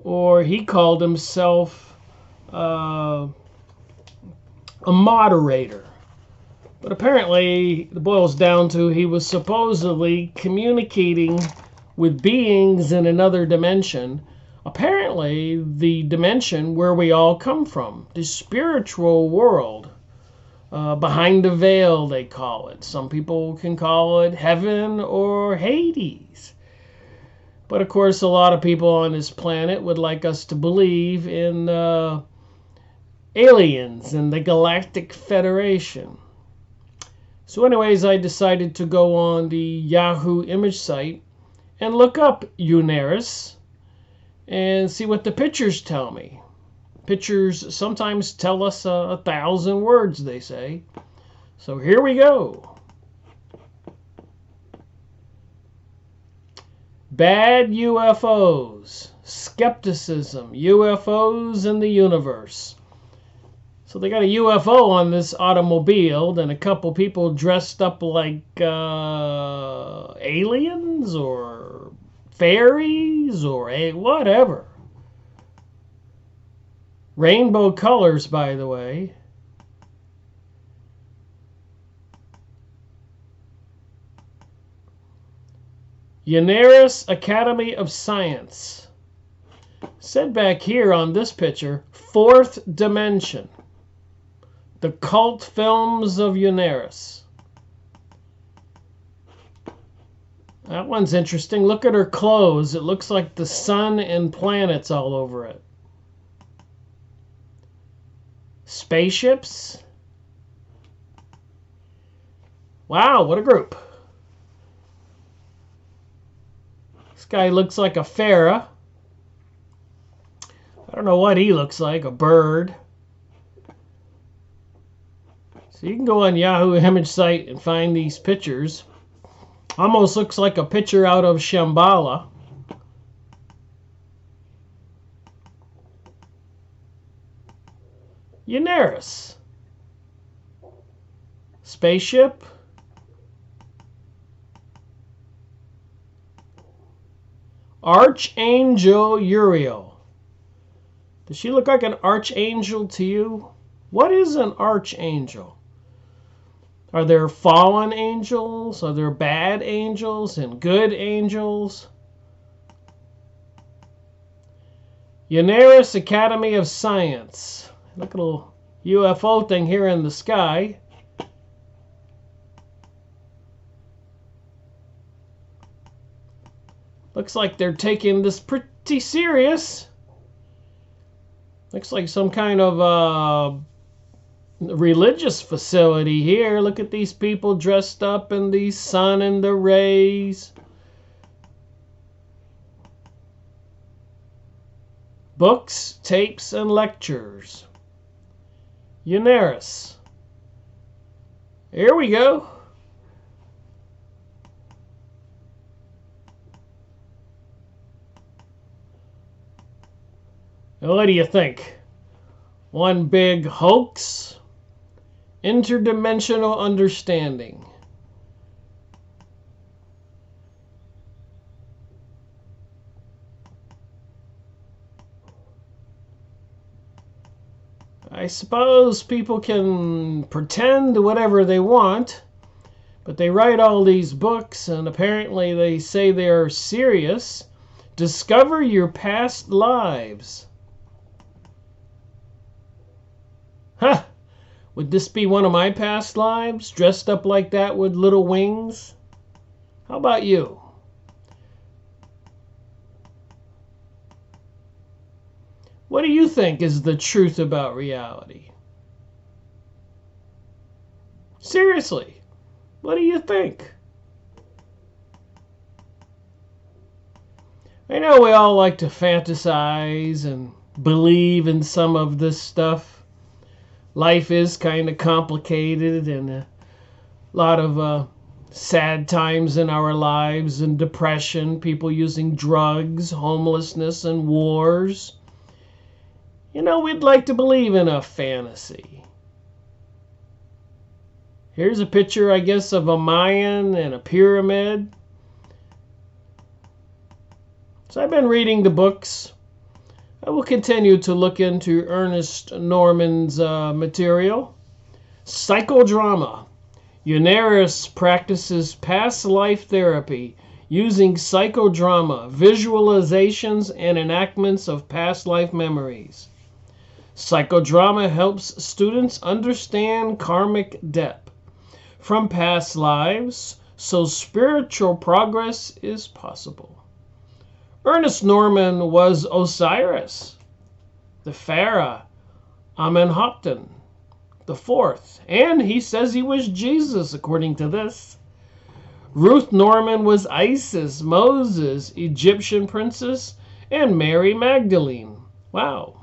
or he called himself a moderator. But apparently, it boils down to he was supposedly communicating with beings in another dimension. Apparently, the dimension where we all come from, the spiritual world. Behind the veil, they call it. Some people can call it heaven or Hades. But of course, a lot of people on this planet would like us to believe in aliens and the Galactic Federation. So anyways, I decided to go on the Yahoo image site and look up UNARIUS and see what the pictures tell me. Pictures sometimes tell us 1,000 words, they say. So here we go. Bad UFOs, skepticism, UFOs in the universe. So they got a UFO on this automobile and a couple people dressed up like aliens or fairies or whatever. Rainbow colors, by the way. UNARIUS Academy of Science. Said back here on this picture, fourth dimension. The cult films of UNARIUS. That one's interesting. Look at her clothes. It looks like the sun and planets all over it. Spaceships. Wow, what a group. This guy looks like a pharaoh. I don't know what he looks like, a bird. So you can go on Yahoo image site and find these pictures. Almost looks like a picture out of Shambhala. UNARIUS. Spaceship. Archangel Uriel. Does she look like an archangel to you? What is an archangel? Are there fallen angels? Are there bad angels and good angels? UNARIUS Academy of Science. Look at a little UFO thing here in the sky. Looks like they're taking this pretty serious. Looks like some kind of religious facility here. Look at these people dressed up in the sun and the rays. Books, tapes, and lectures. UNARIUS. Here we go. What do you think? One big hoax? Interdimensional understanding. I suppose people can pretend whatever they want, but they write all these books and apparently they say they're serious. Discover your past lives. Huh! Would this be one of my past lives, dressed up like that with little wings? How about you? What do you think is the truth about reality? Seriously, what do you think? I know we all like to fantasize and believe in some of this stuff. Life is kind of complicated and a lot of sad times in our lives and depression, people using drugs, homelessness, and wars. You know, we'd like to believe in a fantasy. Here's a picture, I guess, of a Mayan and a pyramid. So I've been reading the books. I will continue to look into Ernest Norman's material. Psychodrama. UNARIUS practices past life therapy using psychodrama, visualizations, and enactments of past life memories. Psychodrama helps students understand karmic debt from past lives, so spiritual progress is possible. Ernest Norman was Osiris, the pharaoh, Amenhotep, the fourth, and he says he was Jesus, according to this. Ruth Norman was Isis, Moses, Egyptian princess, and Mary Magdalene. Wow.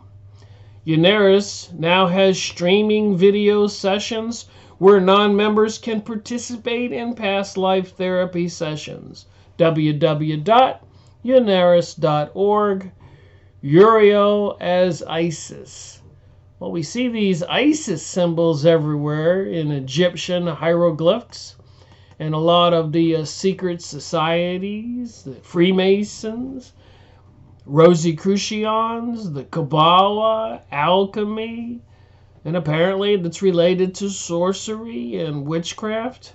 UNARIUS now has streaming video sessions where non-members can participate in past life therapy sessions. www.unarius.org. Uriel as Isis. Well, we see these Isis symbols everywhere in Egyptian hieroglyphs, and a lot of the secret societies, the Freemasons, Rosicrucians, the Kabbalah, alchemy, and apparently that's related to sorcery and witchcraft.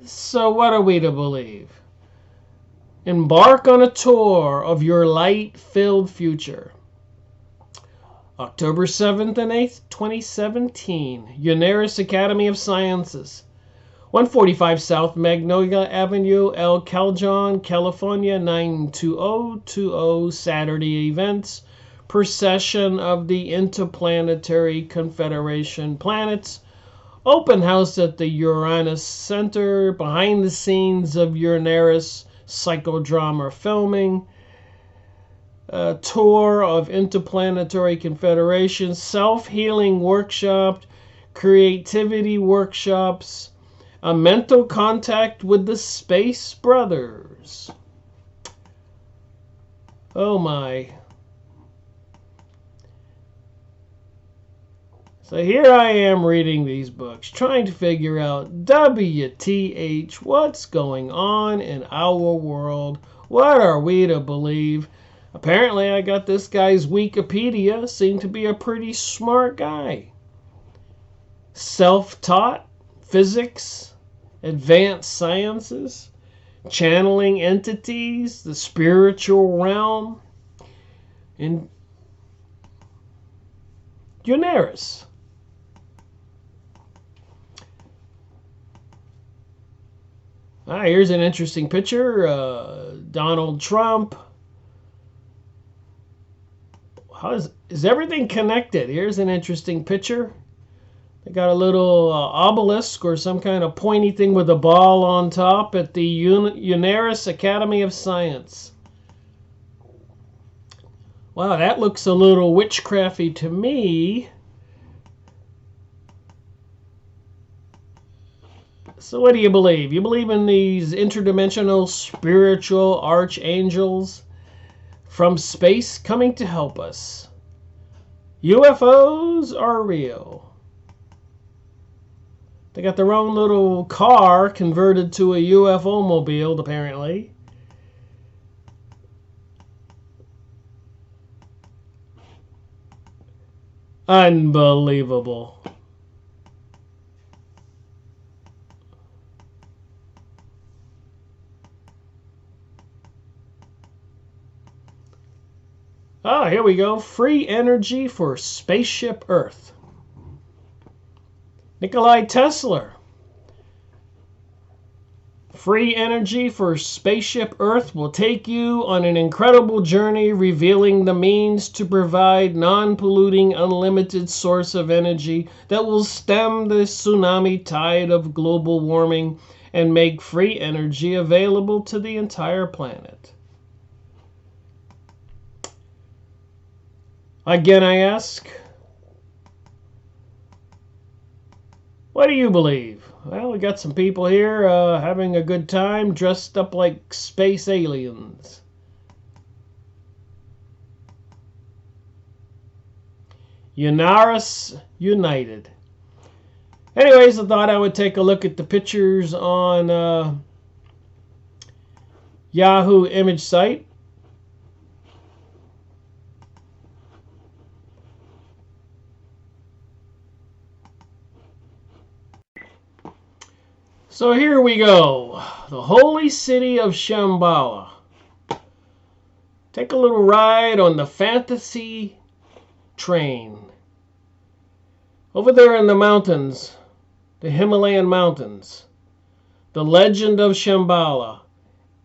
So what are we to believe? Embark on a tour of your light-filled future. October 7th and 8th, 2017, UNARIUS Academy of Sciences, 145 South Magnolia Avenue, El Cajon, California, 92020. Saturday events, Procession of the Interplanetary Confederation Planets, open house at the Uranus Center, behind the scenes of UNARIUS psychodrama filming, tour of Interplanetary Confederation, self-healing workshop, creativity workshops, a mental contact with the Space Brothers. Oh my. So here I am reading these books, trying to figure out WTH, what's going on in our world? What are we to believe? Apparently I got this guy's Wikipedia, seemed to be a pretty smart guy. Self-taught, physics, advanced sciences, channeling entities, the spiritual realm, and UNARIUS. Here's an interesting picture. Donald Trump. Is everything connected? Here's an interesting picture. They got a little obelisk or some kind of pointy thing with a ball on top at the UNARIUS Academy of Science. Wow, that looks a little witchcrafty to me. So what do you believe? You believe in these interdimensional spiritual archangels from space coming to help us? UFOs are real. They got their own little car converted to a UFO mobile, apparently. Unbelievable. Here we go. Free energy for Spaceship Earth. Nikola Tesla. Free energy for Spaceship Earth will take you on an incredible journey revealing the means to provide non-polluting, unlimited source of energy that will stem the tsunami tide of global warming and make free energy available to the entire planet. Again, I ask, what do you believe? Well, we got some people here having a good time, dressed up like space aliens. UNARIUS United. Anyways, I thought I would take a look at the pictures on Yahoo image site. So here we go, the holy city of Shambhala. Take a little ride on the fantasy train. Over there in the mountains, the Himalayan mountains, the legend of Shambhala,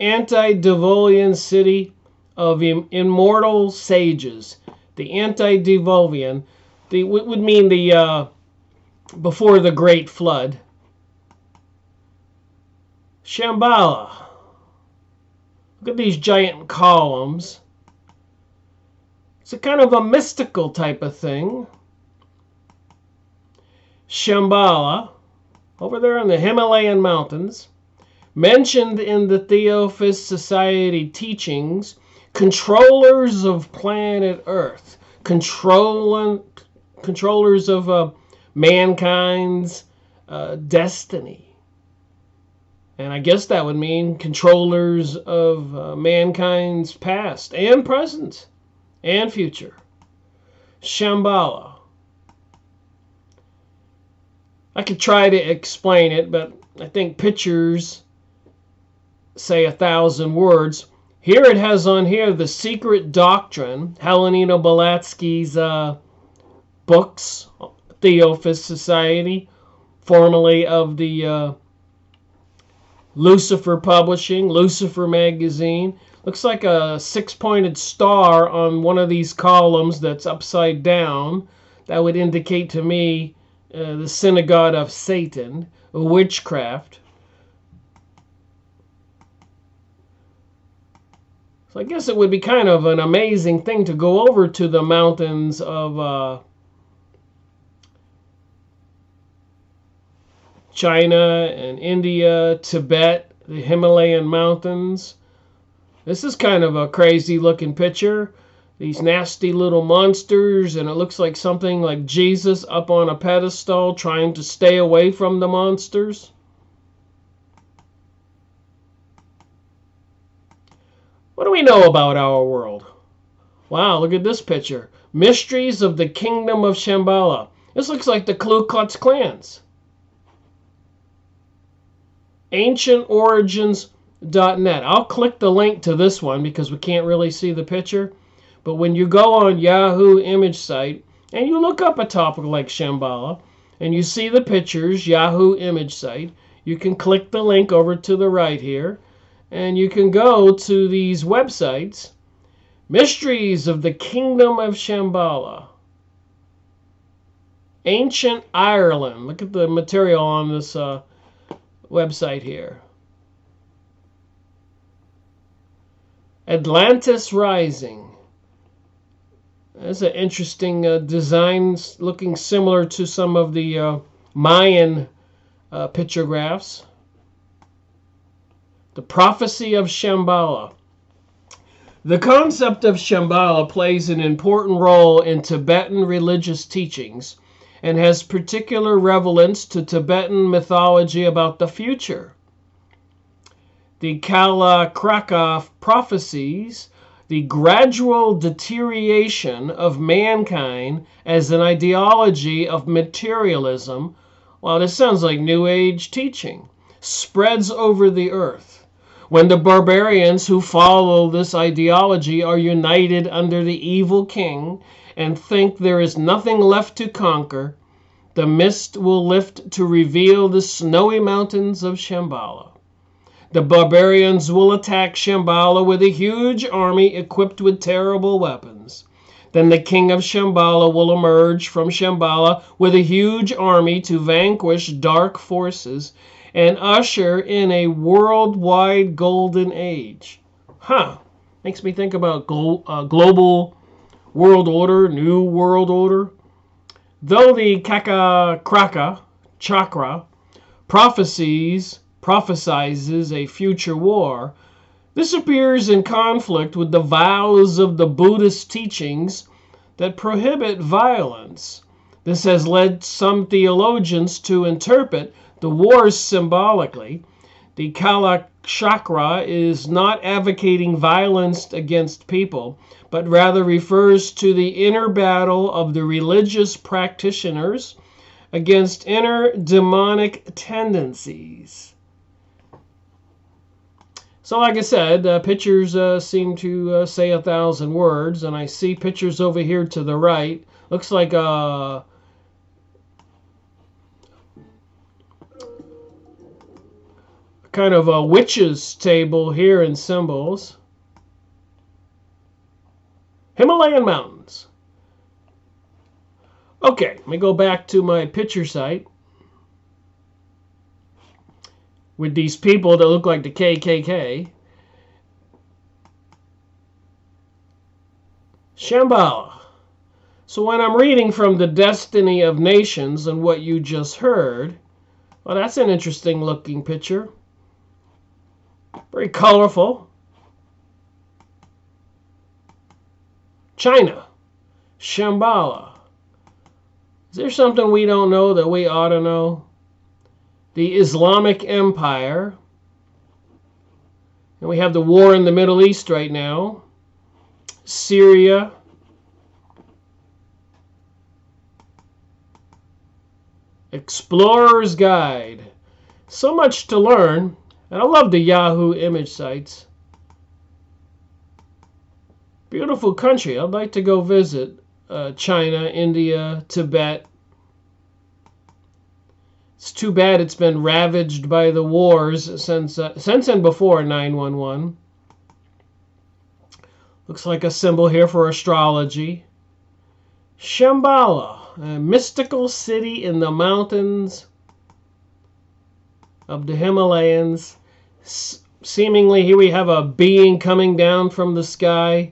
antediluvian city of immortal sages. The antediluvian would mean the before the Great Flood. Shambhala. Look at these giant columns. It's a kind of a mystical type of thing. Shambhala, over there in the Himalayan mountains, mentioned in the Theosophist Society teachings, controllers of planet Earth, controllers of mankind's destiny. And I guess that would mean controllers of mankind's past and present and future. Shambhala. I could try to explain it, but I think pictures say 1,000 words. Here it has on here The Secret Doctrine, Helenina Blavatsky's books, Theosophist Society, formerly of the Lucifer Publishing, Lucifer Magazine. Looks like a 6-pointed star on one of these columns that's upside down. That would indicate to me the synagogue of Satan, witchcraft. So I guess it would be kind of an amazing thing to go over to the mountains of China and India, Tibet, the Himalayan mountains. This is kind of a crazy looking picture. These nasty little monsters, and it looks like something like Jesus up on a pedestal trying to stay away from the monsters. What do we know about our world? Wow, look at this picture. Mysteries of the Kingdom of Shambhala. This looks like the Ku Klux Klans. AncientOrigins.net. I'll click the link to this one because we can't really see the picture. But when you go on Yahoo image site and you look up a topic like Shambhala and you see the pictures, Yahoo image site, you can click the link over to the right here and you can go to these websites. Mysteries of the Kingdom of Shambhala. Ancient Ireland. Look at the material on this website here. Atlantis Rising. That's an interesting design, looking similar to some of the Mayan pictographs. The Prophecy of Shambhala. The concept of Shambhala plays an important role in Tibetan religious teachings and has particular relevance to Tibetan mythology about the future. The Kalakraka prophecies the gradual deterioration of mankind as an ideology of materialism, well, this sounds like New Age teaching, spreads over the earth. When the barbarians who follow this ideology are united under the evil king and think there is nothing left to conquer, the mist will lift to reveal the snowy mountains of Shambhala. The barbarians will attack Shambhala with a huge army equipped with terrible weapons. Then the king of Shambhala will emerge from Shambhala with a huge army to vanquish dark forces and usher in a worldwide golden age. Makes me think about global world order, new world order. Though the Kakakraka chakra prophesizes a future war, this appears in conflict with the vows of the Buddhist teachings that prohibit violence. This has led some theologians to interpret the wars symbolically. The Kala chakra is not advocating violence against people, but rather refers to the inner battle of the religious practitioners against inner demonic tendencies. So like I said, pictures seem to say 1,000 words, and I see pictures over here to the right. Looks like a kind of a witch's table here in symbols. Himalayan mountains. Okay, let me go back to my picture site with these people that look like the KKK. Shambhala. So when I'm reading from The Destiny of Nations and what you just heard, well, that's an interesting looking picture. Very colorful. China. Shambhala. Is there something we don't know that we ought to know? The Islamic Empire. And we have the war in the Middle East right now. Syria. Explorer's Guide. So much to learn. And I love the Yahoo image sites. Beautiful country. I'd like to go visit China, India, Tibet. It's too bad it's been ravaged by the wars since and before 9/11. Looks like a symbol here for astrology. Shambhala, a mystical city in the mountains of the Himalayas. Seemingly here we have a being coming down from the sky.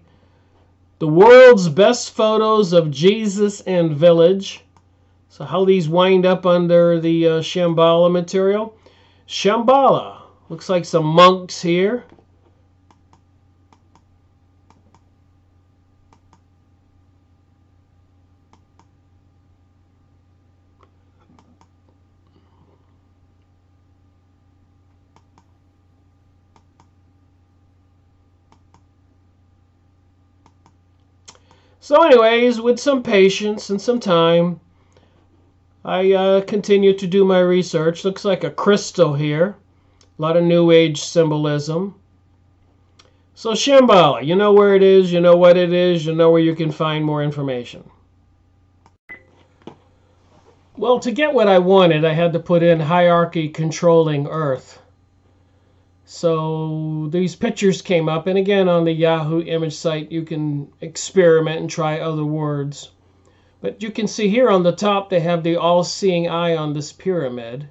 The world's best photos of Jesus and village. So how these wind up under the Shambhala material. Shambhala. Looks like some monks here. So anyways, with some patience and some time, I continue to do my research. Looks like a crystal here. A lot of New Age symbolism. So Shambhala, you know where it is, you know what it is, you know where you can find more information. Well, to get what I wanted, I had to put in hierarchy controlling Earth. So these pictures came up, and again on the Yahoo image site you can experiment and try other words. But you can see here on the top they have the all-seeing eye on this pyramid.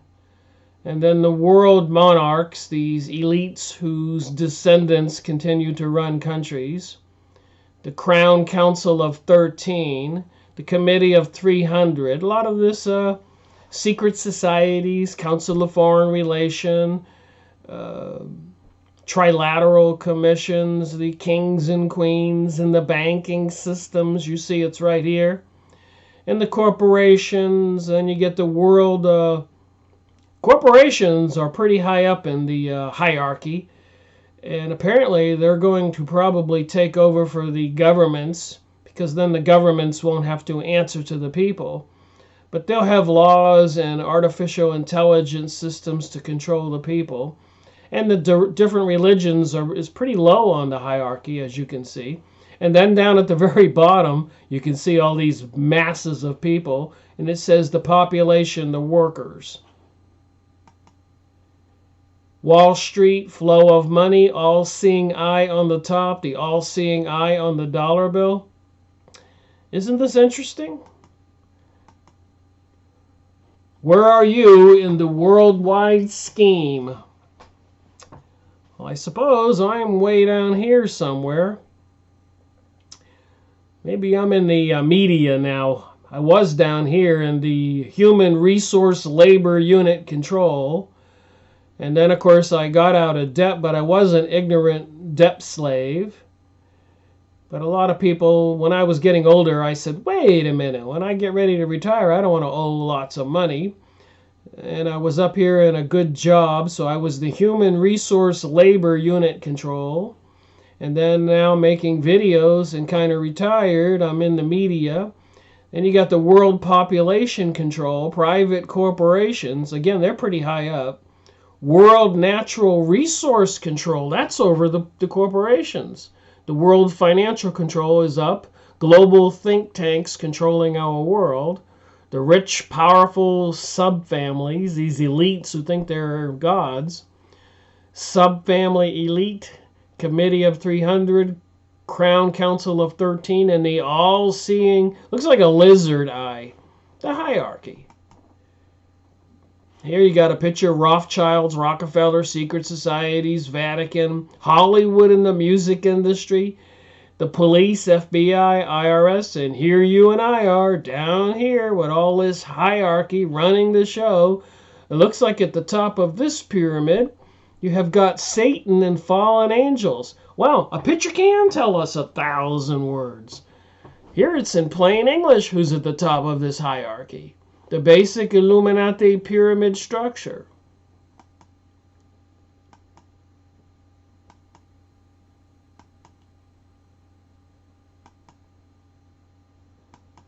And then the world monarchs, these elites whose descendants continue to run countries. The Crown Council of 13, the Committee of 300, a lot of this secret societies, Council of Foreign Relation, trilateral commissions, the kings and queens, and the banking systems. You see it's right here. And the corporations, and you get the world. Corporations are pretty high up in the hierarchy. And apparently they're going to probably take over for the governments, because then the governments won't have to answer to the people. But they'll have laws and artificial intelligence systems to control the people. And the different religions is pretty low on the hierarchy, as you can see. And then down at the very bottom, you can see all these masses of people. And it says the population, the workers. Wall Street, flow of money, all-seeing eye on the top, the all-seeing eye on the dollar bill. Isn't this interesting? Where are you in the worldwide scheme? Well, I suppose I'm way down here somewhere. Maybe I'm in the media now. I was down here in the Human Resource Labor Unit Control. And then, of course, I got out of debt, but I was an ignorant debt slave. But a lot of people, when I was getting older, I said, wait a minute, when I get ready to retire, I don't want to owe lots of money. And I was up here in a good job, so I was the Human Resource Labor Unit Control. And then now making videos and kind of retired, I'm in the media. Then you got the World Population Control, private corporations. Again, they're pretty high up. World Natural Resource Control, that's over the corporations. The World Financial Control is up. Global think tanks controlling our world. The rich, powerful subfamilies, these elites who think they're gods. Subfamily elite, Committee of 300, Crown Council of 13, and the all-seeing, looks like a lizard eye. The hierarchy. Here you got a picture of Rothschilds, Rockefeller, secret societies, Vatican, Hollywood and the music industry, the police, FBI, IRS, and here you and I are down here with all this hierarchy running the show. It looks like at the top of this pyramid, you have got Satan and fallen angels. Wow, a picture can tell us 1,000 words. Here it's in plain English who's at the top of this hierarchy. The basic Illuminati pyramid structure.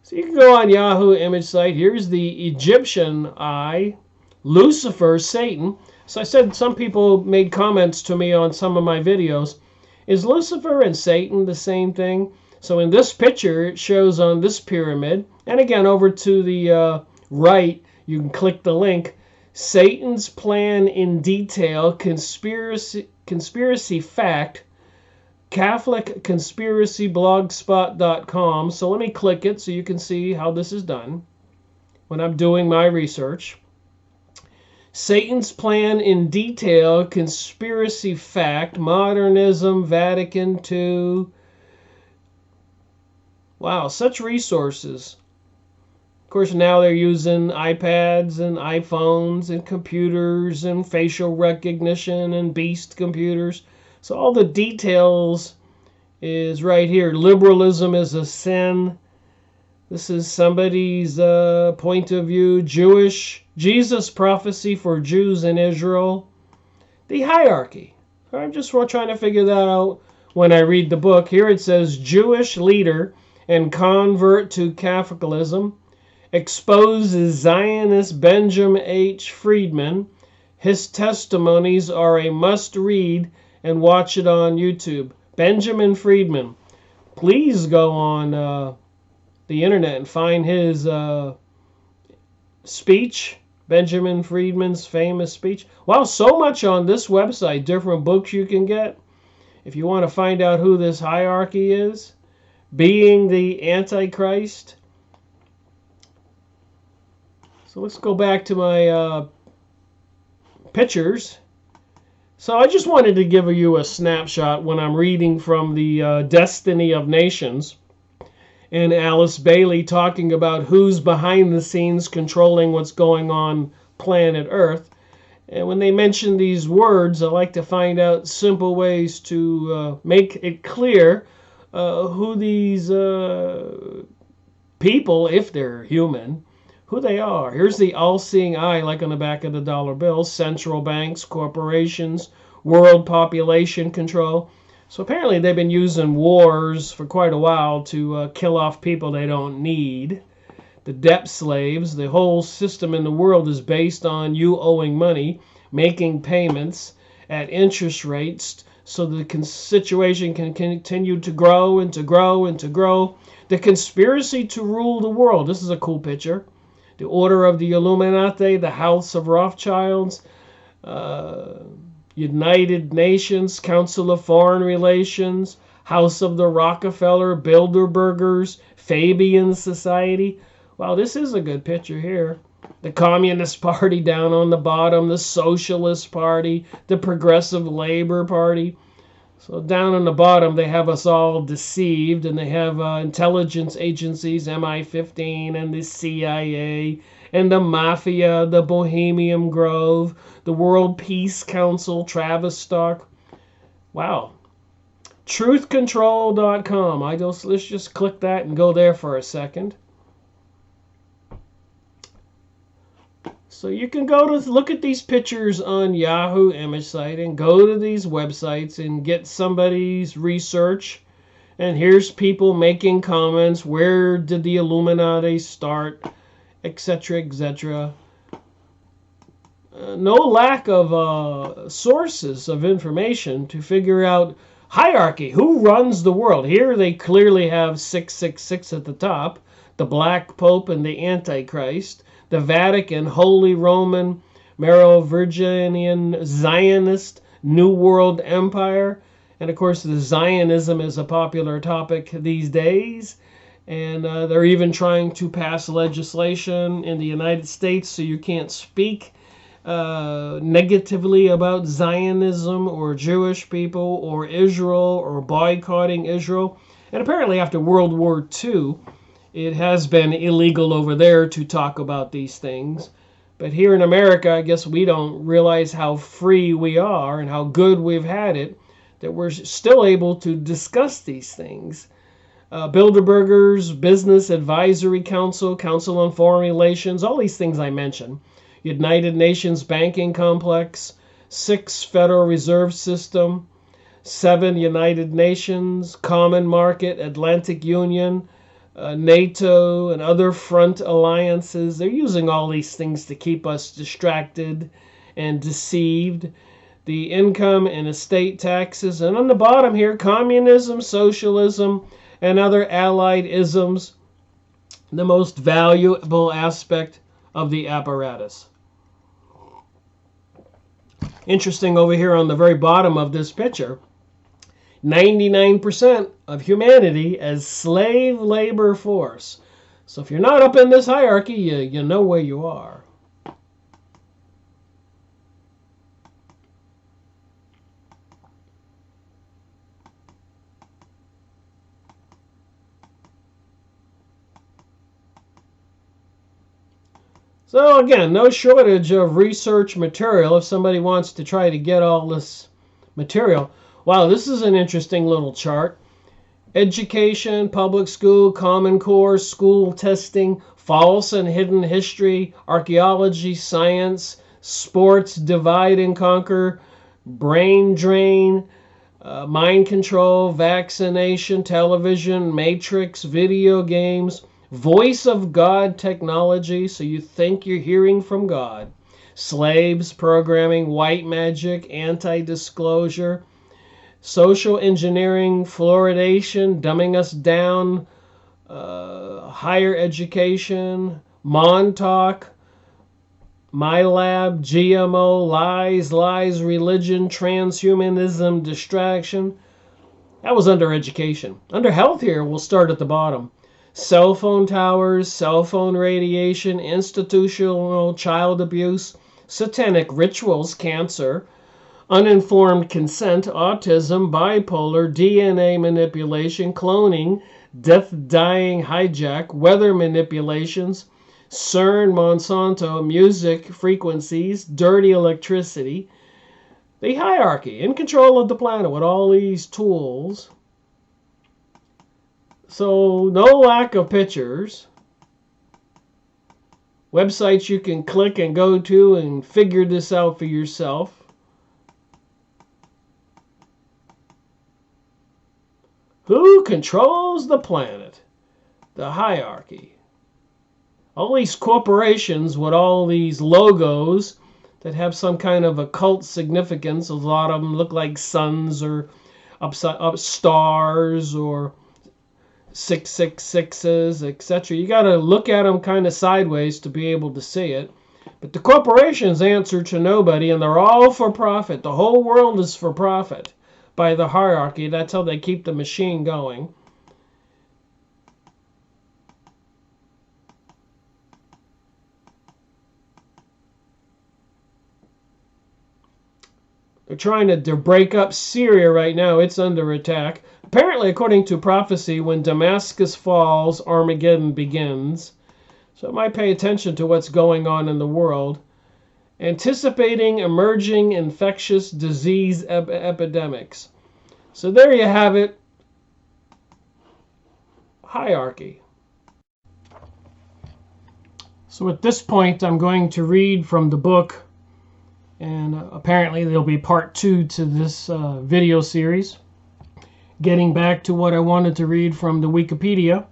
So you can go on Yahoo image site. Here's the Egyptian eye, Lucifer, Satan. So I said some people made comments to me on some of my videos. Is Lucifer and Satan the same thing? So in this picture, it shows on this pyramid. And again, over to the right, you can click the link. Satan's plan in detail, conspiracy fact, Catholic conspiracy blogspot.com. So let me click it so you can see how this is done when I'm doing my research. Satan's plan in detail, conspiracy fact, modernism, Vatican II. Wow, such resources. Of course, now they're using iPads and iPhones and computers and facial recognition and beast computers. So all the details is right here. Liberalism is a sin. This is somebody's point of view. Jesus prophecy for Jews in Israel. The hierarchy. I'm just trying to figure that out when I read the book. Here it says Jewish leader and convert to Catholicism. Exposes Zionist Benjamin H. Friedman. His testimonies are a must-read and watch it on YouTube. Benjamin Friedman. Please go on the internet and find his speech. Benjamin Friedman's famous speech. Wow, so much on this website. Different books you can get. If you want to find out who this hierarchy is. Being the Antichrist. So let's go back to my pictures. So I just wanted to give you a snapshot when I'm reading from the Destiny of Nations and Alice Bailey talking about who's behind the scenes controlling what's going on planet Earth. And when they mention these words, I like to find out simple ways to make it clear who these people, if they're human, who they are. Here's the all-seeing eye, like on the back of the dollar bill. Central banks, corporations, world population control. So apparently they've been using wars for quite a while to kill off people they don't need. The debt slaves. The whole system in the world is based on you owing money, making payments at interest rates so the situation can continue to grow and to grow and to grow. The conspiracy to rule the world. This is a cool picture. The Order of the Illuminati, the House of Rothschilds, United Nations, Council of Foreign Relations, House of the Rockefeller, Bilderbergers, Fabian Society. Wow, this is a good picture here. The Communist Party down on the bottom, the Socialist Party, the Progressive Labor Party. So down on the bottom, they have us all deceived, and they have intelligence agencies, MI15 and the CIA, and the Mafia, the Bohemian Grove, the World Peace Council, Tavistock. Wow. Truthcontrol.com. Let's just click that and go there for a second. So you can go to look at these pictures on Yahoo image site and go to these websites and get somebody's research. And here's people making comments. Where did the Illuminati start? Etc., etc. No lack of sources of information to figure out hierarchy. Who runs the world? Here they clearly have 666 at the top. The Black Pope and the Antichrist. The Vatican, Holy Roman, Merovingian, Zionist, New World Empire. And of course, the Zionism is a popular topic these days. And they're even trying to pass legislation in the United States so you can't speak negatively about Zionism or Jewish people or Israel or boycotting Israel. And apparently after World War II, it has been illegal over there to talk about these things. But here in America, I guess we don't realize how free we are and how good we've had it, that we're still able to discuss these things. Bilderberger's Business Advisory Council, Council on Foreign Relations, all these things I mentioned. United Nations Banking Complex, 6 Federal Reserve System, 7 United Nations, Common Market, Atlantic Union, NATO, and other front alliances. They're using all these things to keep us distracted and deceived. The income and estate taxes. And on the bottom here, communism, socialism, and other allied isms, the most valuable aspect of the apparatus. Interesting over here on the very bottom of this picture, 99% of humanity as slave labor force. So if you're not up in this hierarchy, you know where you are. So again, no shortage of research material if somebody wants to try to get all this material. Wow, this is an interesting little chart. Education, public school, Common Core, school testing, false and hidden history, archaeology, science, sports, divide and conquer, brain drain, mind control, vaccination, television, matrix, video games, voice of God technology, so you think you're hearing from God, slaves, programming, white magic, anti-disclosure, social engineering, fluoridation, dumbing us down, higher education, Montauk, MyLab, GMO, lies, religion, transhumanism, distraction. That was under education. Under health here, we'll start at the bottom. Cell phone towers, cell phone radiation, institutional child abuse, satanic rituals, cancer, uninformed consent, autism, bipolar, DNA manipulation, cloning, death, dying, hijack, weather manipulations, CERN, Monsanto, music frequencies, dirty electricity, the hierarchy, in control of the planet with all these tools. So no lack of pictures, websites you can click and go to and figure this out for yourself. Who controls the planet? The hierarchy. All these corporations with all these logos that have some kind of occult significance. A lot of them look like suns or up stars or 666s, etc. You got to look at them kind of sideways to be able to see it. But the corporations answer to nobody, and they're all for profit. The whole world is for profit by the hierarchy. That's how they keep the machine going. They're trying to break up Syria right now. It's under attack. Apparently, according to prophecy, when Damascus falls, Armageddon begins. So I might pay attention to what's going on in the world. Anticipating emerging infectious disease epidemics. So there you have it. Hierarchy. So at this point, I'm going to read from the book. And apparently there'll be part 2 to this video series. Getting back to what I wanted to read from the Wikipedia.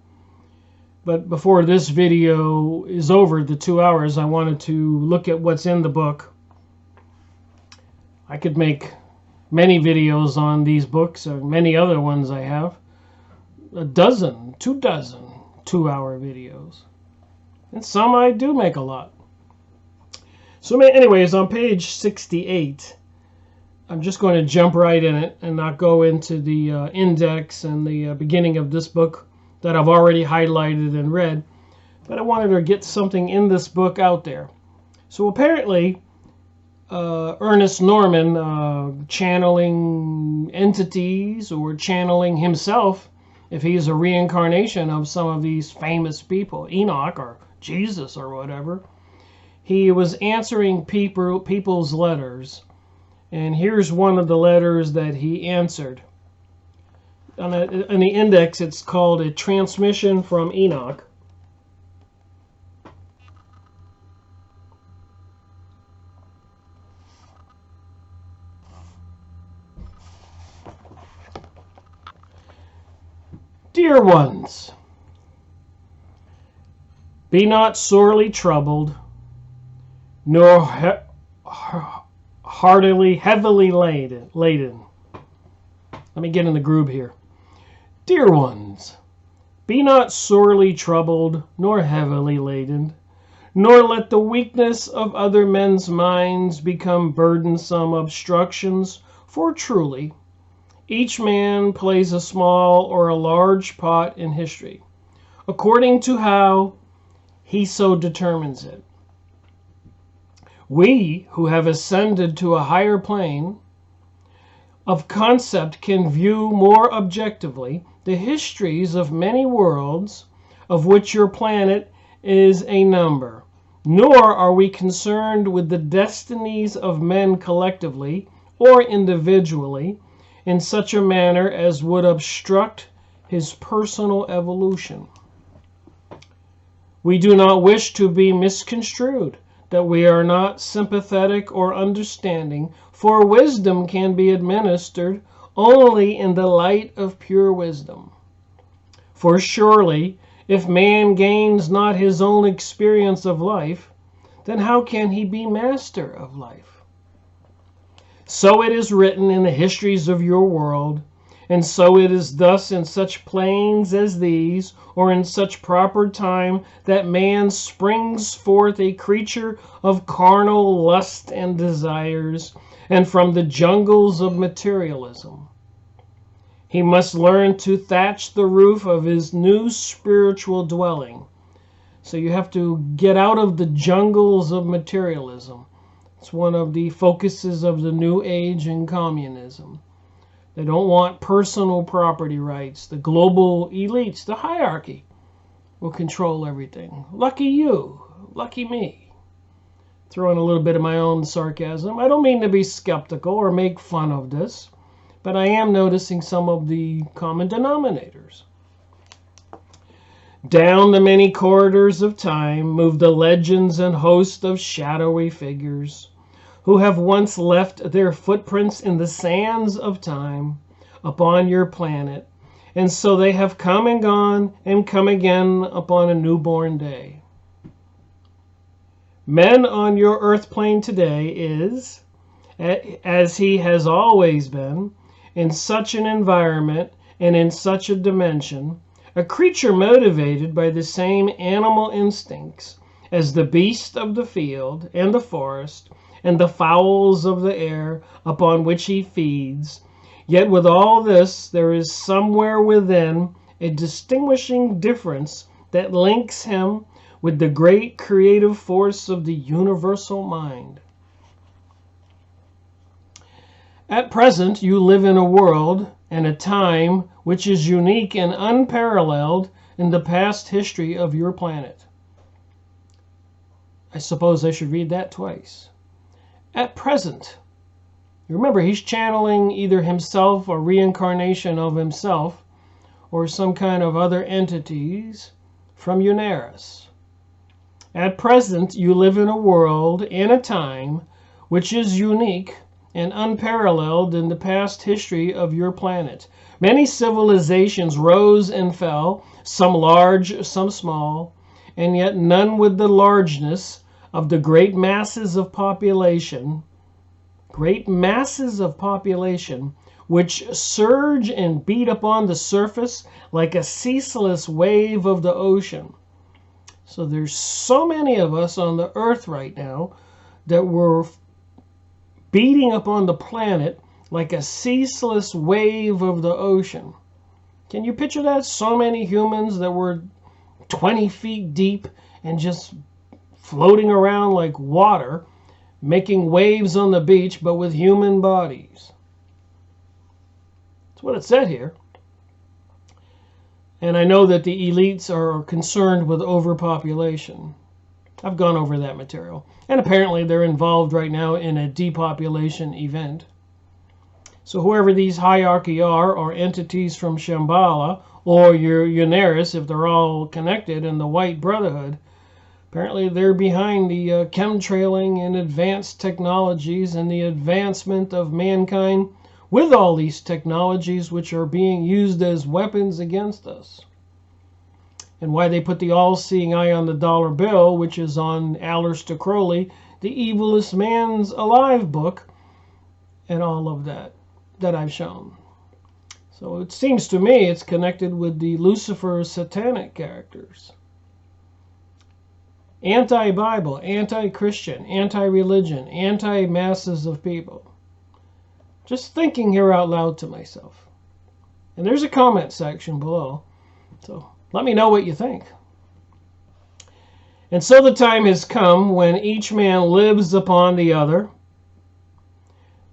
But before this video is over, the 2 hours, I wanted to look at what's in the book. I could make many videos on these books, or many other ones I have. 2 2-hour videos. And some I do make a lot. So anyways, on page 68, I'm just going to jump right in it and not go into the index and the beginning of this book that I've already highlighted and read, but I wanted to get something in this book out there. So apparently, Ernest Norman, channeling entities or channeling himself, if he's a reincarnation of some of these famous people, Enoch or Jesus or whatever, he was answering people's letters. And here's one of the letters that he answered. On the index, it's called A Transmission from Enoch. Dear ones, be not sorely troubled, nor heavily laden. Let me get in the groove here. Dear ones, be not sorely troubled, nor heavily laden, nor let the weakness of other men's minds become burdensome obstructions, for truly, each man plays a small or a large part in history, according to how he so determines it. We, who have ascended to a higher plane of concept, can view more objectively the histories of many worlds, of which your planet is a number, nor are we concerned with the destinies of men collectively or individually, in such a manner as would obstruct his personal evolution. We do not wish to be misconstrued, that we are not sympathetic or understanding, for wisdom can be administered only in the light of pure wisdom. For surely, if man gains not his own experience of life, then how can he be master of life? So it is written in the histories of your world, and so it is thus in such planes as these, or in such proper time, that man springs forth a creature of carnal lust and desires, and from the jungles of materialism. He must learn to thatch the roof of his new spiritual dwelling. So you have to get out of the jungles of materialism. It's one of the focuses of the New Age and communism. They don't want personal property rights. The global elites, the hierarchy, will control everything. Lucky you. Lucky me. Throw in a little bit of my own sarcasm. I don't mean to be skeptical or make fun of this, but I am noticing some of the common denominators. Down the many corridors of time move the legends and hosts of shadowy figures who have once left their footprints in the sands of time upon your planet, and so they have come and gone and come again upon a newborn day. Man on your earth plane today is, as he has always been, in such an environment and in such a dimension, a creature motivated by the same animal instincts as the beast of the field and the forest and the fowls of the air upon which he feeds. Yet with all this, there is somewhere within a distinguishing difference that links him with the great creative force of the universal mind. At present, you live in a world and a time which is unique and unparalleled in the past history of your planet. I suppose I should read that twice. At present. Remember, he's channeling either himself or reincarnation of himself or some kind of other entities from UNARIUS. At present, you live in a world and a time which is unique and unparalleled in the past history of your planet. Many civilizations rose and fell, some large, some small, and yet none with the largeness of the great masses of population, which surge and beat upon the surface like a ceaseless wave of the ocean. So there's so many of us on the earth right now that we're beating upon the planet like a ceaseless wave of the ocean. Can you picture that? So many humans that were 20 feet deep and just floating around like water, making waves on the beach, but with human bodies. That's what it said here. And I know that the elites are concerned with overpopulation. I've gone over that material. And apparently they're involved right now in a depopulation event. So whoever these hierarchy are, or entities from Shambhala, or your UNARIUS, if they're all connected, and the White Brotherhood, apparently they're behind the chemtrailing and advanced technologies and the advancement of mankind with all these technologies which are being used as weapons against us. And why they put the all-seeing eye on the dollar bill, which is on Aleister Crowley, the evilest man's alive book, and all of that I've shown. So it seems to me it's connected with the Lucifer satanic characters. Anti-Bible, anti-Christian, anti-religion, anti-masses of people. Just thinking here out loud to myself. And there's a comment section below. So let me know what you think. And so the time has come when each man lives upon the other,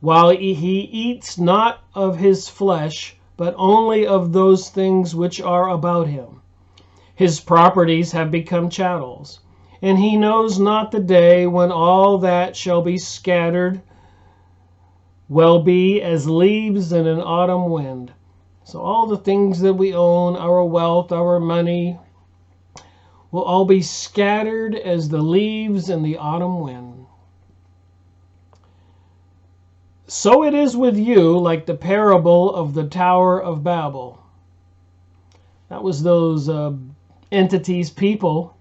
while he eats not of his flesh, but only of those things which are about him. His properties have become chattels, and he knows not the day when all that shall be scattered, will be as leaves in an autumn wind. So all the things that we own, our wealth, our money, will all be scattered as the leaves in the autumn wind. So it is with you, like the parable of the Tower of Babel. That was those entities, people,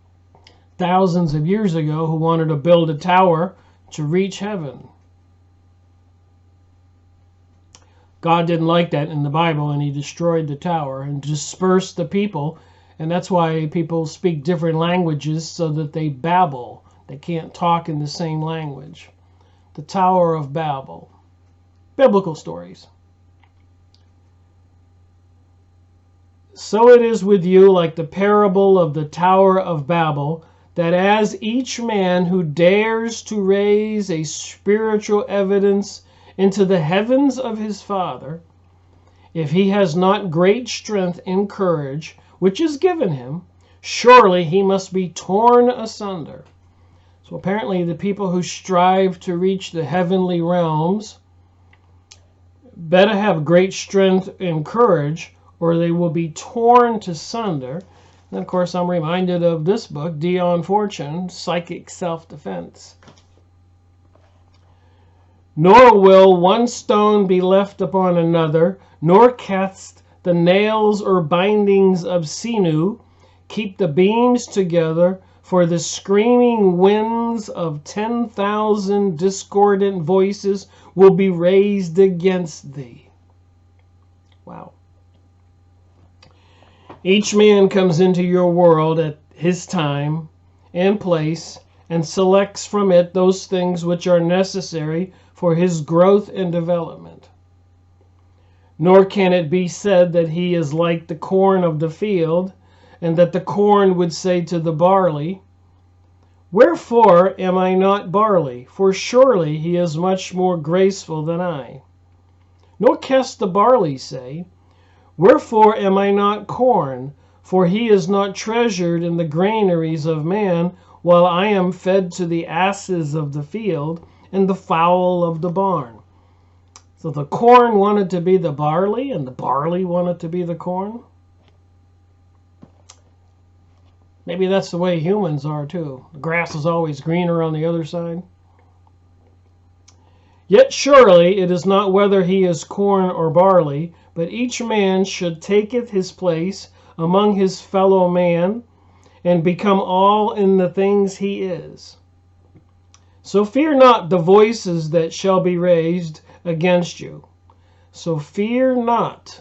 thousands of years ago, who wanted to build a tower to reach heaven. God didn't like that in the Bible, and he destroyed the tower and dispersed the people. And that's why people speak different languages, so that they babble. They can't talk in the same language. The Tower of Babel. Biblical stories. So it is with you, like the parable of the Tower of Babel, that as each man who dares to raise a spiritual evidence into the heavens of his Father, if he has not great strength and courage, which is given him, surely he must be torn asunder. So apparently the people who strive to reach the heavenly realms better have great strength and courage, or they will be torn to sunder. And of course, I'm reminded of this book, Dion Fortune, Psychic Self-Defense. Nor will one stone be left upon another, nor cast the nails or bindings of sinew keep the beams together, for the screaming winds of 10,000 discordant voices will be raised against thee. Wow. Each man comes into your world at his time and place and selects from it those things which are necessary for his growth and development. Nor can it be said that he is like the corn of the field, and that the corn would say to the barley, Wherefore am I not barley? For surely he is much more graceful than I. Nor can the barley say, Wherefore am I not corn? For he is not treasured in the granaries of man, while I am fed to the asses of the field and the fowl of the barn. So the corn wanted to be the barley, and the barley wanted to be the corn. Maybe that's the way humans are too. The grass is always greener on the other side. Yet surely it is not whether he is corn or barley, but each man should taketh his place among his fellow man, and become all in the things he is. So fear not the voices that shall be raised against you. So fear not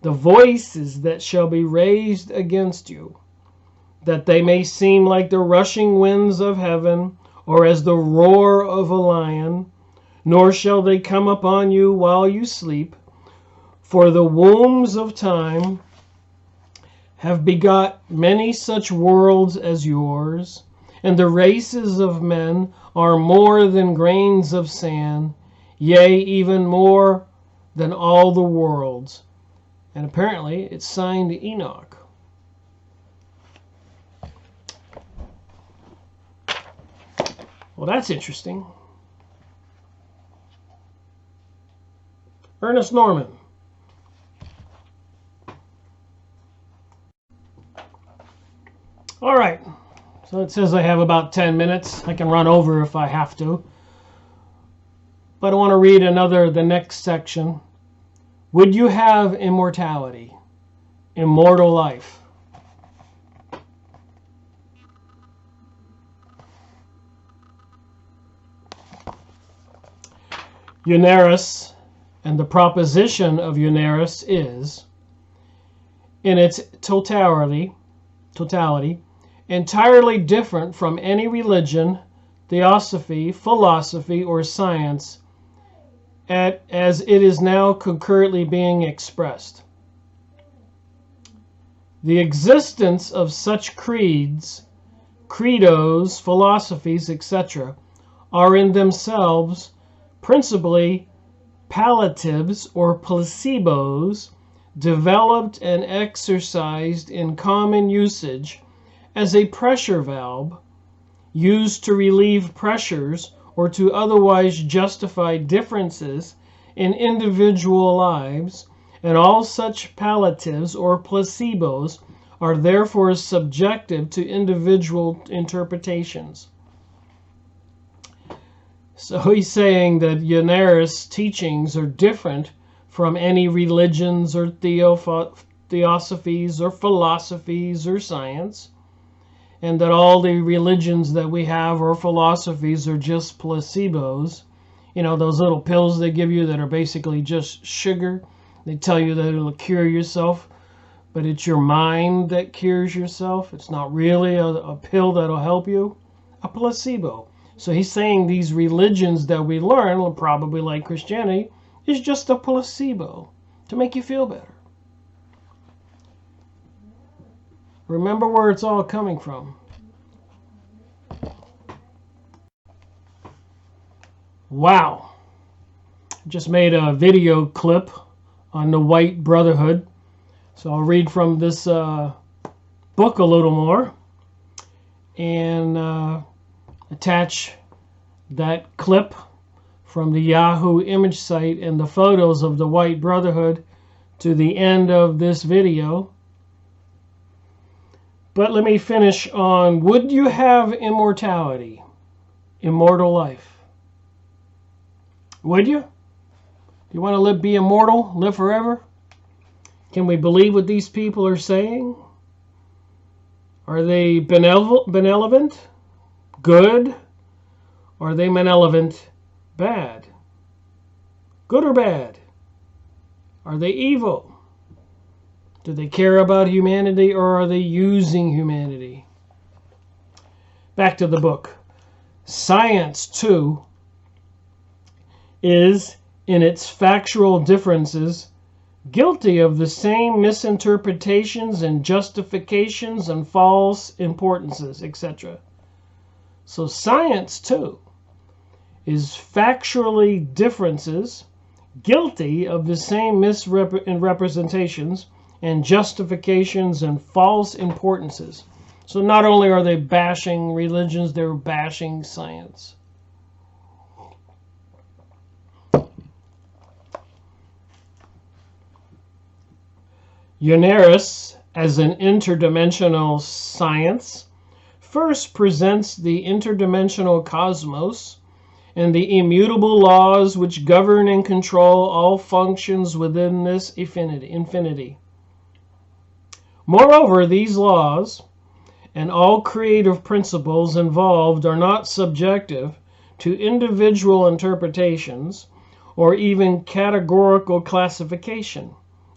the voices that shall be raised against you, that they may seem like the rushing winds of heaven, or as the roar of a lion, nor shall they come upon you while you sleep. For the wombs of time have begot many such worlds as yours, and the races of men are more than grains of sand, yea, even more than all the worlds. And apparently it's signed Enoch. Well, that's interesting. Ernest Norman. All right. So it says I have about 10 minutes. I can run over if I have to. But I want to read the next section. Would you have immortality, immortal life? UNARIUS, and the proposition of UNARIUS is, in its totality, entirely different from any religion, theosophy, philosophy, or science as it is now concurrently being expressed. The existence of such creeds, credos, philosophies, etc., are in themselves principally palliatives or placebos developed and exercised in common usage as a pressure valve used to relieve pressures or to otherwise justify differences in individual lives, and all such palliatives or placebos are therefore subjective to individual interpretations. So he's saying that UNARIUS teachings are different from any religions or theosophies or philosophies or science, and that all the religions that we have or philosophies are just placebos. You know, those little pills they give you that are basically just sugar. They tell you that it'll cure yourself, but it's your mind that cures yourself. It's not really a pill that'll help you. A placebo. So he's saying these religions that we learn, probably like Christianity, is just a placebo to make you feel better. Remember where it's all coming from. Wow. Just made a video clip on the White Brotherhood. So I'll read from this book a little more and attach that clip from the Yahoo image site and the photos of the White Brotherhood to the end of this video. But let me finish on, would you have immortality, immortal life? Would you? Do you want to be immortal, live forever? Can we believe what these people are saying? Are they benevolent? Good? Or are they malevolent? Bad? Good or bad? Are they evil? Do they care about humanity, or are they using humanity? Back to the book. Science, too, is, in its factual differences, guilty of the same misinterpretations and justifications and false importances, etc. So science, too, is factually differences, guilty of the same misrepresentations and justifications and false importances. So not only are they bashing religions, they're bashing science. UNARIUS, as an interdimensional science, first presents the interdimensional cosmos and the immutable laws which govern and control all functions within this infinity. Moreover, these laws and all creative principles involved are not subjective to individual interpretations or even categorical classification.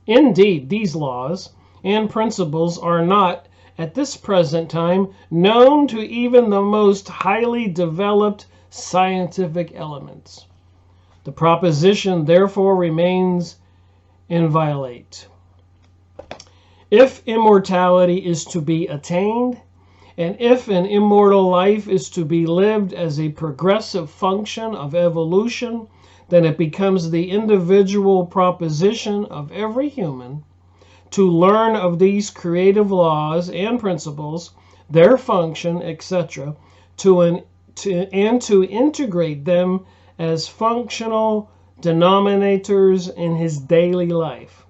Indeed, these laws and principles are not, at this present time, known to even the most highly developed scientific elements. The proposition, therefore, remains inviolate. If immortality is to be attained, and if an immortal life is to be lived as a progressive function of evolution, then it becomes the individual proposition of every human to learn of these creative laws and principles, their function, etc., and to integrate them as functional denominators in his daily life.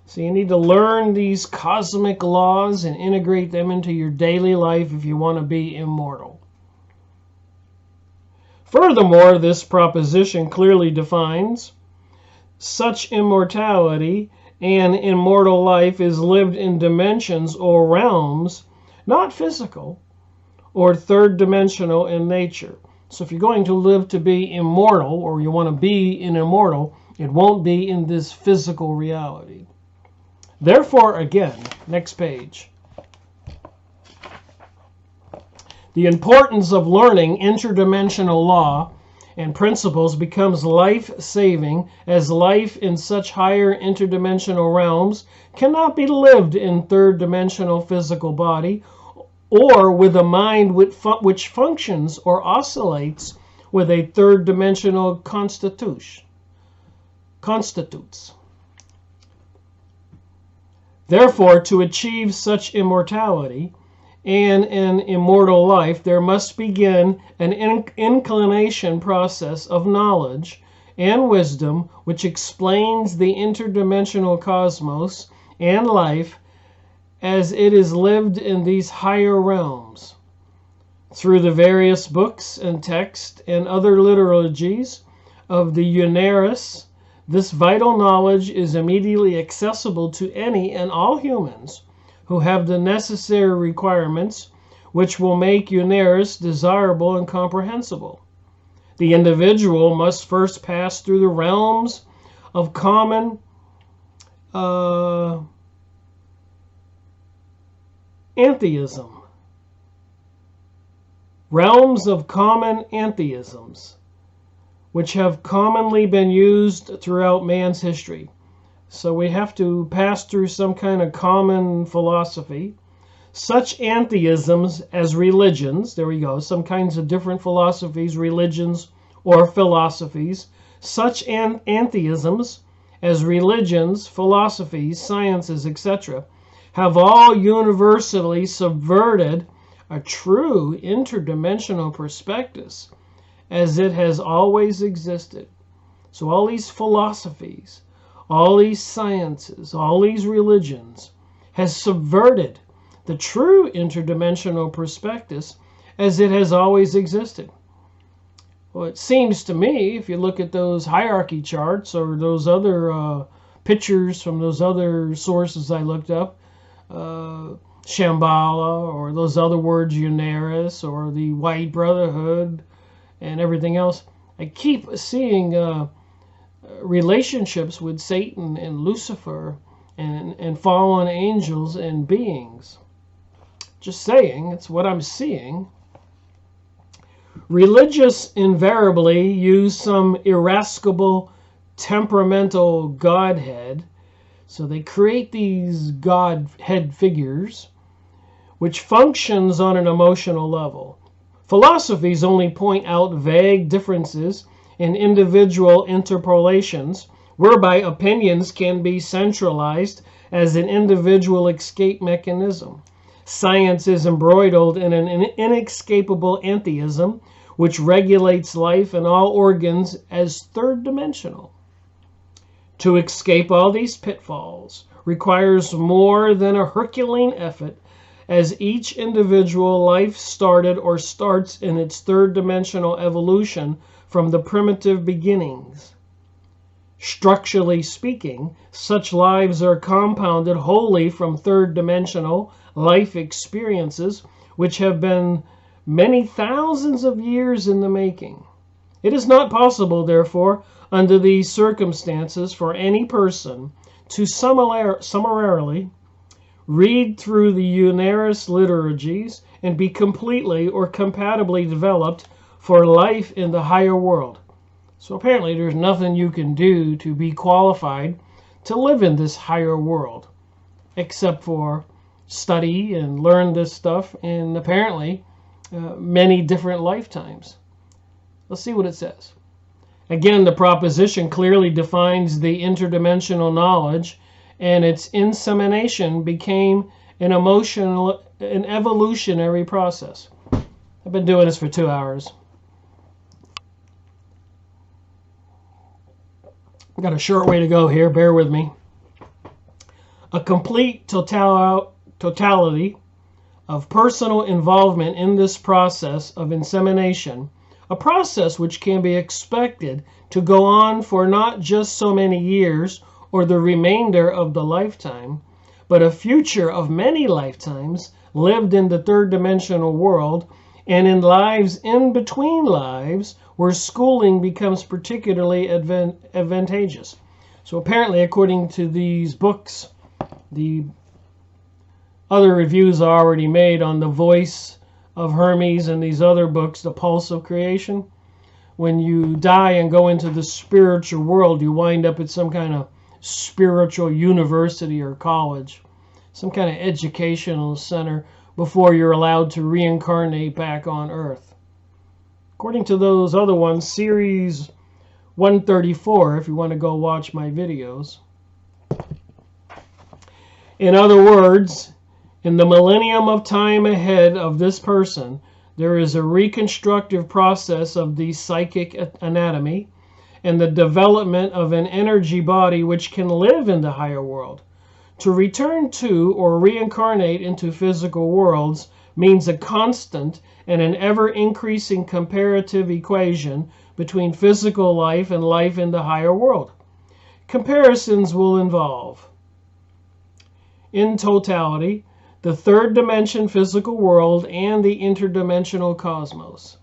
So you need to learn these cosmic laws and integrate them into your daily life if you want to be immortal. Furthermore, this proposition clearly defines such immortality and immortal life is lived in dimensions or realms, not physical or third dimensional in nature. So if you're going to live to be immortal, or you want to be an immortal, it won't be in this physical reality. Therefore, again, next page. The importance of learning interdimensional law and principles becomes life-saving, as life in such higher interdimensional realms cannot be lived in third-dimensional physical body or with a mind which functions or oscillates with a third-dimensional constitutes. Therefore, to achieve such immortality and an immortal life, there must begin an inclination process of knowledge and wisdom which explains the interdimensional cosmos and life as it is lived in these higher realms. Through the various books and texts and other liturgies of the UNARIUS, this vital knowledge is immediately accessible to any and all humans who have the necessary requirements which will make UNARIUS desirable and comprehensible. The individual must first pass through the realms of common antheism. Realms of common antheisms, which have commonly been used throughout man's history. So we have to pass through some kind of common philosophy. Such antheisms as religions, there we go, some kinds of different philosophies, religions or philosophies. Such antheisms as religions, philosophies, sciences, etc., have all universally subverted a true interdimensional perspective as it has always existed. So all these philosophies, all these sciences, all these religions has subverted the true interdimensional perspective as it has always existed. Well, it seems to me, if you look at those hierarchy charts or those other pictures from those other sources I looked up, Shambhala, or those other words, UNARIUS, or the White Brotherhood, and everything else, I keep seeing relationships with Satan and Lucifer and fallen angels and beings. Just saying, it's what I'm seeing. Religious invariably use some irascible, temperamental godhead. So they create these godhead figures, which functions on an emotional level. Philosophies only point out vague differences in individual interpolations, whereby opinions can be centralized as an individual escape mechanism. Science is embroidered in an inescapable antheism, which regulates life and all organs as third-dimensional. To escape all these pitfalls requires more than a Herculean effort, as each individual life started or starts in its third-dimensional evolution from the primitive beginnings. Structurally speaking, such lives are compounded wholly from third-dimensional life experiences which have been many thousands of years in the making. It is not possible, therefore, under these circumstances, for any person to summarily read through the UNARIUS liturgies and be completely or compatibly developed for life in the higher world. So apparently there's nothing you can do to be qualified to live in this higher world, except for study and learn this stuff in apparently many different lifetimes. Let's see what it says. Again, the proposition clearly defines the interdimensional knowledge, and its insemination became an evolutionary process. I've been doing this for 2 hours. I've got a short way to go here, bear with me. A complete totality of personal involvement in this process of insemination, a process which can be expected to go on for not just so many years or the remainder of the lifetime, but a future of many lifetimes lived in the third dimensional world and in lives in between lives where schooling becomes particularly advantageous. So apparently, according to these books, the other reviews are already made on The Voice of Hermes and these other books, The Pulse of Creation. When you die and go into the spiritual world, you wind up at some kind of spiritual university or college, some kind of educational center before you're allowed to reincarnate back on Earth. According to those other ones, Series 134, if you want to go watch my videos. In other words, in the millennium of time ahead of this person, there is a reconstructive process of the psychic anatomy and the development of an energy body which can live in the higher world. To return to or reincarnate into physical worlds means a constant and an ever-increasing comparative equation between physical life and life in the higher world. Comparisons will involve, in totality, the third dimension physical world and the interdimensional cosmos.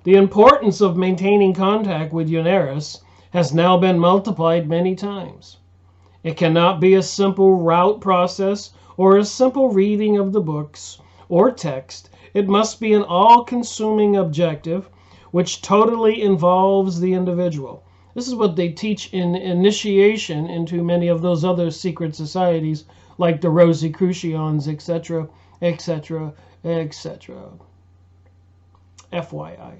The importance of maintaining contact with UNARIUS has now been multiplied many times. It cannot be a simple route process or a simple reading of the books or text. It must be an all-consuming objective which totally involves the individual. This is what they teach in initiation into many of those other secret societies like the Rosicrucians, etc., etc., etc. FYI.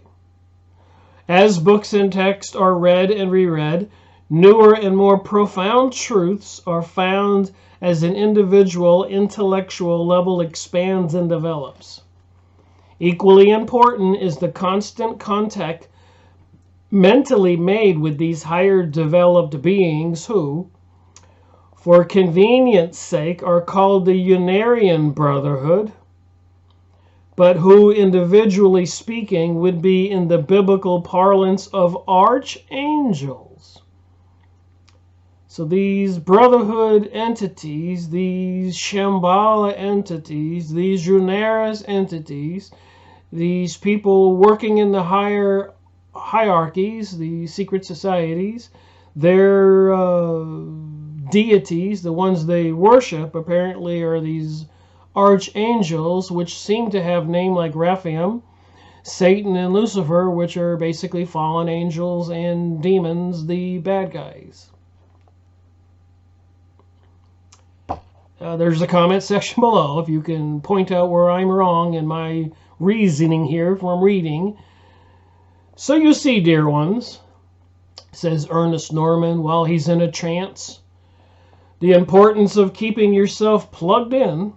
As books and text are read and reread, newer and more profound truths are found as an individual intellectual level expands and develops. Equally important is the constant contact mentally made with these higher developed beings who, for convenience sake, are called the Unarian Brotherhood, but who, individually speaking, would be in the biblical parlance of archangels. So these brotherhood entities, these Shambhala entities, these UNARIUS entities, these people working in the higher hierarchies, the secret societies, their deities, the ones they worship, apparently are these archangels, which seem to have names like Raphael, Satan, and Lucifer, which are basically fallen angels and demons, the bad guys. There's a comment section below if you can point out where I'm wrong in my reasoning here from reading. So you see, dear ones, says Ernest Norman while he's in a trance, the importance of keeping yourself plugged in.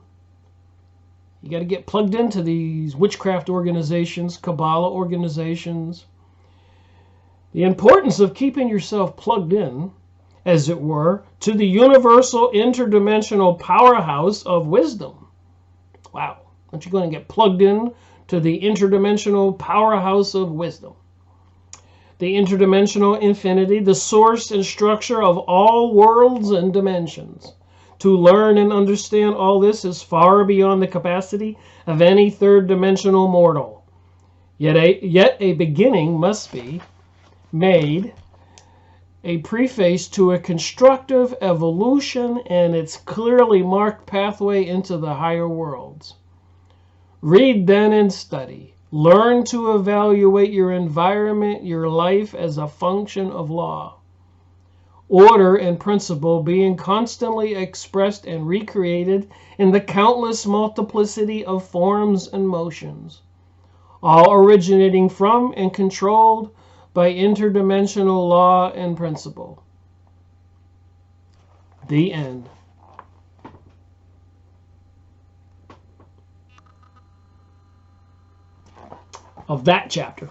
You got to get plugged into these witchcraft organizations, Kabbalah organizations. The importance of keeping yourself plugged in, as it were, to the universal interdimensional powerhouse of wisdom. Wow. Aren't you going to get plugged in to the interdimensional powerhouse of wisdom? The interdimensional infinity, the source and structure of all worlds and dimensions. To learn and understand all this is far beyond the capacity of any third dimensional mortal. Yet a beginning must be made, a preface to a constructive evolution and its clearly marked pathway into the higher worlds. Read then and study. Learn to evaluate your environment, your life as a function of law. order and principle being constantly expressed and recreated in the countless multiplicity of forms and motions, all originating from and controlled by interdimensional law and principle. The end. Of that chapter.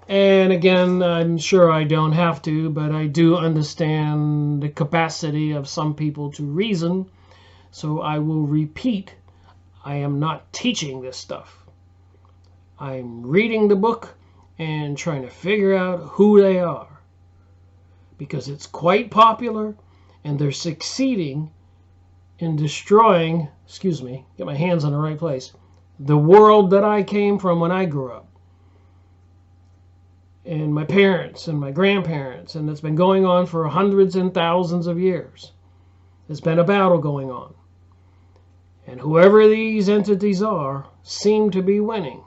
And again, I'm sure I don't have to, but I do understand the capacity of some people to reason. So I will repeat, I am not teaching this stuff. I'm reading the book and trying to figure out who they are. Because it's quite popular and they're succeeding in destroying, get my hands on the right place, the world that I came from when I grew up. And my parents and my grandparents, and it's been going on for hundreds and thousands of years. There's been a battle going on. And whoever these entities are seem to be winning.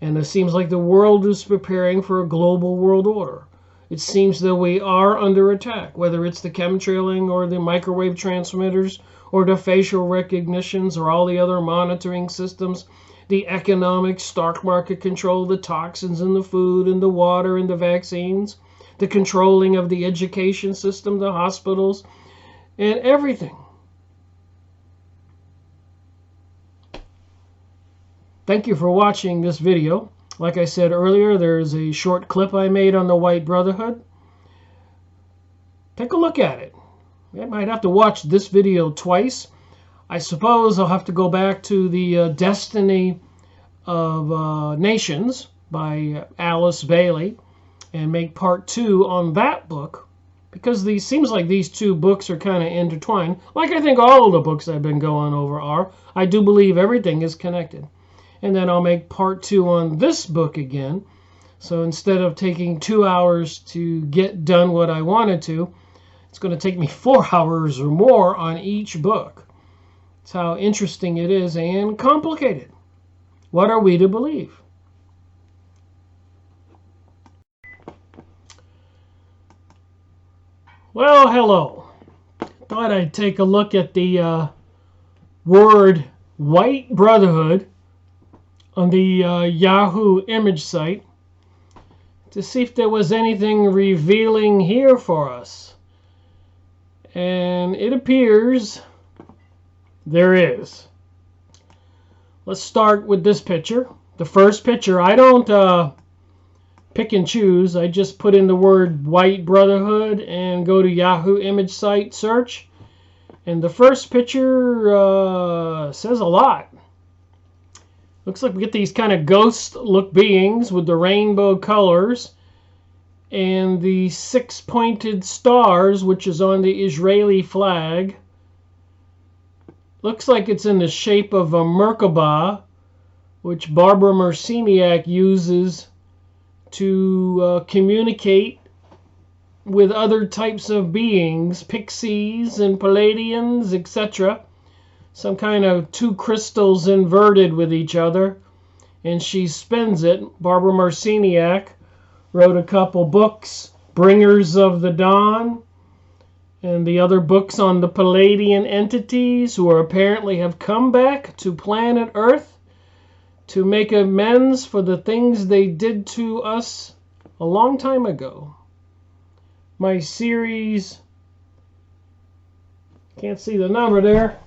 And it seems like the world is preparing for a global world order. It seems that we are under attack, whether it's the chemtrailing or the microwave transmitters or the facial recognitions or all the other monitoring systems, the economic stock market control, the toxins in the food and the water and the vaccines, the controlling of the education system, the hospitals, and everything. Thank you for watching this video. Like I said earlier, there's a short clip I made on the White Brotherhood. Take a look at it. I might have to watch this video twice. I suppose I'll have to go back to the Destiny of Nations by Alice Bailey and make part 2 on that book, because these seems like these two books are kind of intertwined, like I think all of the books I've been going over are. I do believe everything is connected. And then I'll make part 2 on this book again. So instead of taking 2 hours to get done what I wanted to, it's going to take me 4 hours or more on each book. That's how interesting it is and complicated. What are we to believe? Well, hello. Thought I'd take a look at the word White Brotherhood on the Yahoo image site to see if there was anything revealing here for us. And it appears there is. Let's start with this picture. The first picture, I don't pick and choose. I just put in the word White Brotherhood and go to Yahoo image site search. And the first picture says a lot. Looks like we get these kind of ghost-look beings with the rainbow colors and the 6-pointed stars, which is on the Israeli flag. Looks like it's in the shape of a Merkabah, which Barbara Marciniak uses to communicate with other types of beings, pixies and Palladians, etc. Some kind of two crystals inverted with each other, and she spins it. Barbara Marciniak wrote a couple books, Bringers of the Dawn, and the other books on the Palladian entities who apparently have come back to planet Earth to make amends for the things they did to us a long time ago. My series, can't see the number there,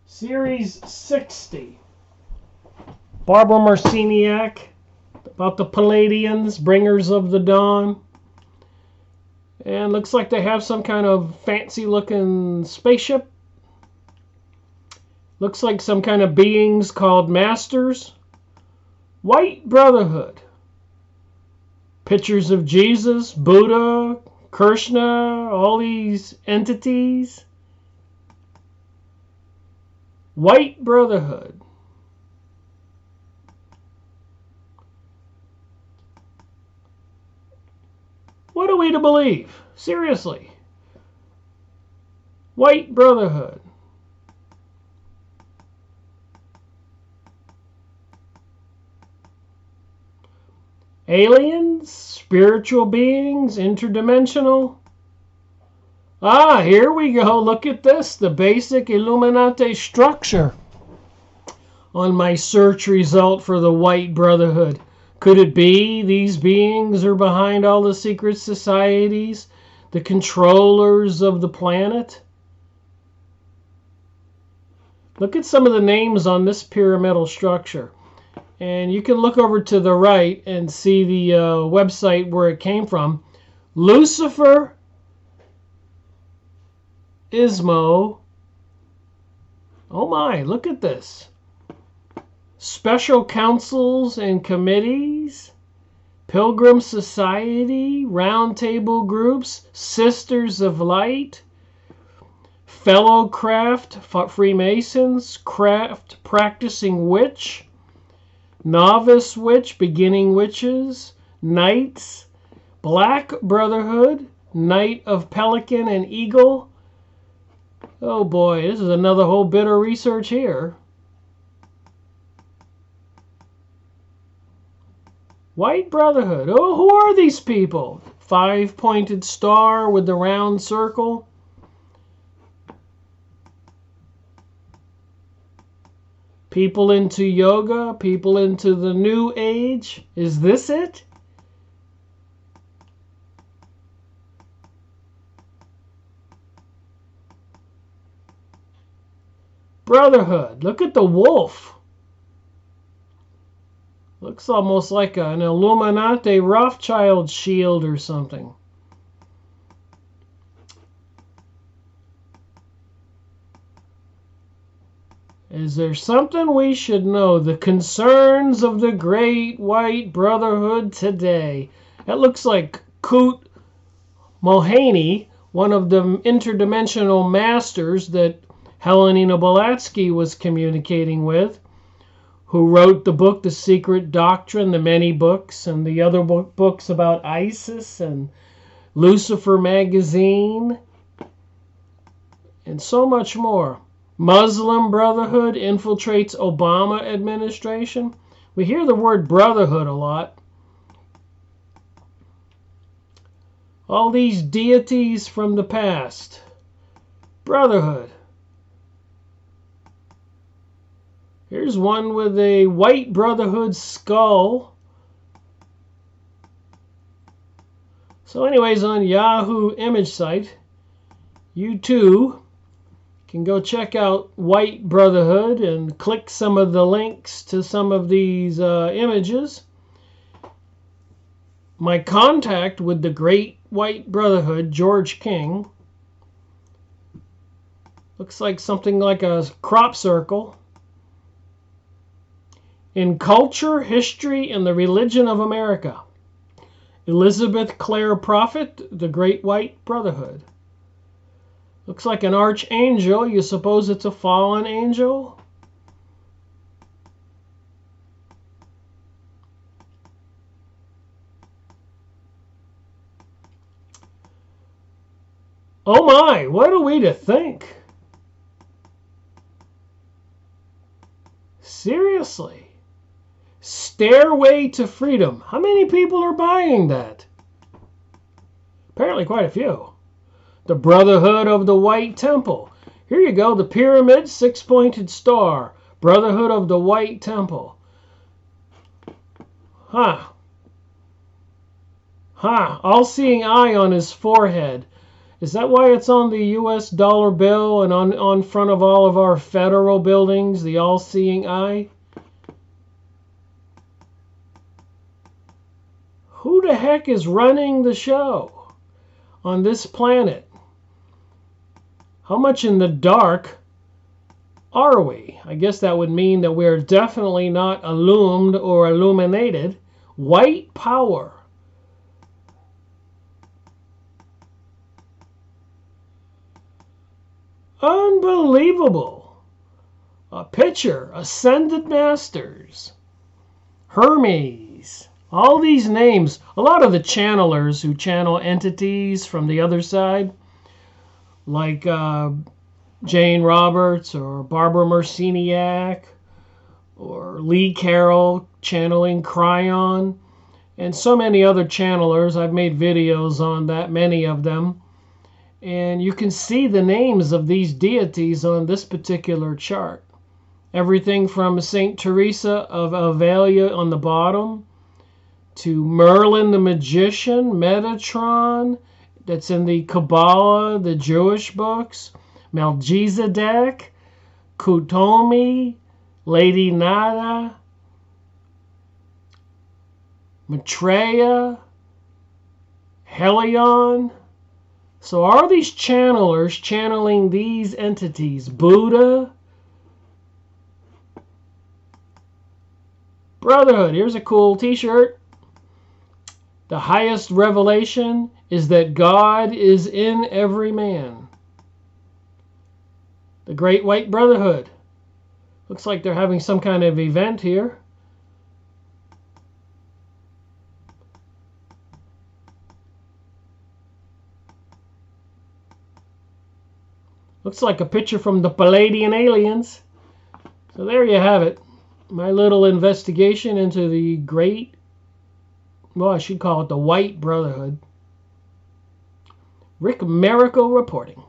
Series 60, Barbara Marciniak, about the Palladians, Bringers of the Dawn. And looks like they have some kind of fancy looking spaceship. Looks like some kind of beings called Masters. White Brotherhood. Pictures of Jesus, Buddha, Krishna, all these entities. White Brotherhood. What are we to believe? Seriously. White Brotherhood. Aliens? Spiritual beings? Interdimensional? Ah, here we go. Look at this. The basic Illuminati structure on my search result for the White Brotherhood. Could it be these beings are behind all the secret societies, the controllers of the planet? Look at some of the names on this pyramidal structure. And you can look over to the right and see the website where it came from. Lucifer, Ismo. Oh my, look at this. Special councils and committees, Pilgrim Society, Roundtable Groups, Sisters of Light, Fellow Craft, Freemasons, Craft Practicing Witch, Novice Witch, Beginning Witches, Knights, Black Brotherhood, Knight of Pelican and Eagle. Oh boy, this is another whole bit of research here. White Brotherhood. Oh, who are these people? Five-pointed star with the round circle. People into yoga, people into the new age. Is this it? Brotherhood. Look at the wolf. Looks almost like an Illuminati Rothschild shield or something. Is there something we should know? The concerns of the Great White Brotherhood today. That looks like Kut Mulhaney, one of the interdimensional masters that Helena Blavatsky was communicating with, who wrote the book The Secret Doctrine, the many books, and the other books about ISIS and Lucifer magazine, and so much more. Muslim Brotherhood infiltrates Obama administration. We hear the word brotherhood a lot. All these deities from the past. Brotherhood. Here's one with a White Brotherhood skull. So anyways, on Yahoo image site, you too can go check out White Brotherhood and click some of the links to some of these images. My contact with the Great White Brotherhood, George King, looks like something like a crop circle. In Culture, History, and the Religion of America, Elizabeth Clare Prophet, the Great White Brotherhood. Looks like an archangel. You suppose it's a fallen angel? Oh my, what are we to think? Seriously. Stairway to Freedom. How many people are buying that? Apparently quite a few. The Brotherhood of the White Temple. Here you go. The Pyramid, six-pointed star. Brotherhood of the White Temple. Huh. All-seeing eye on his forehead. Is that why it's on the U.S. dollar bill and on front of all of our federal buildings, the all-seeing eye? Who the heck is running the show on this planet? How much in the dark are we? I guess that would mean that we're definitely not illumined or illuminated. White power. Unbelievable. A picture. Ascended Masters. Hermes. All these names. A lot of the channelers who channel entities from the other side, like Jane Roberts or Barbara Marciniak or Lee Carroll channeling Cryon. and so many other channelers. I've made videos on that, many of them. And you can see the names of these deities on this particular chart. Everything from Saint Teresa of Avila on the bottom to Merlin the magician, Metatron, that's in the Kabbalah, the Jewish books, Melchizedek, Kutomi, Lady Nada, Maitreya, Helion. So are these channelers channeling these entities? Buddha, Brotherhood. Here's a cool t-shirt. The highest revelation is that God is in every man. The Great White Brotherhood. Looks like they're having some kind of event here. Looks like a picture from the Palladian aliens. So there you have it. My little investigation into the well, I should call it the White Brotherhood. Rick Miracle reporting.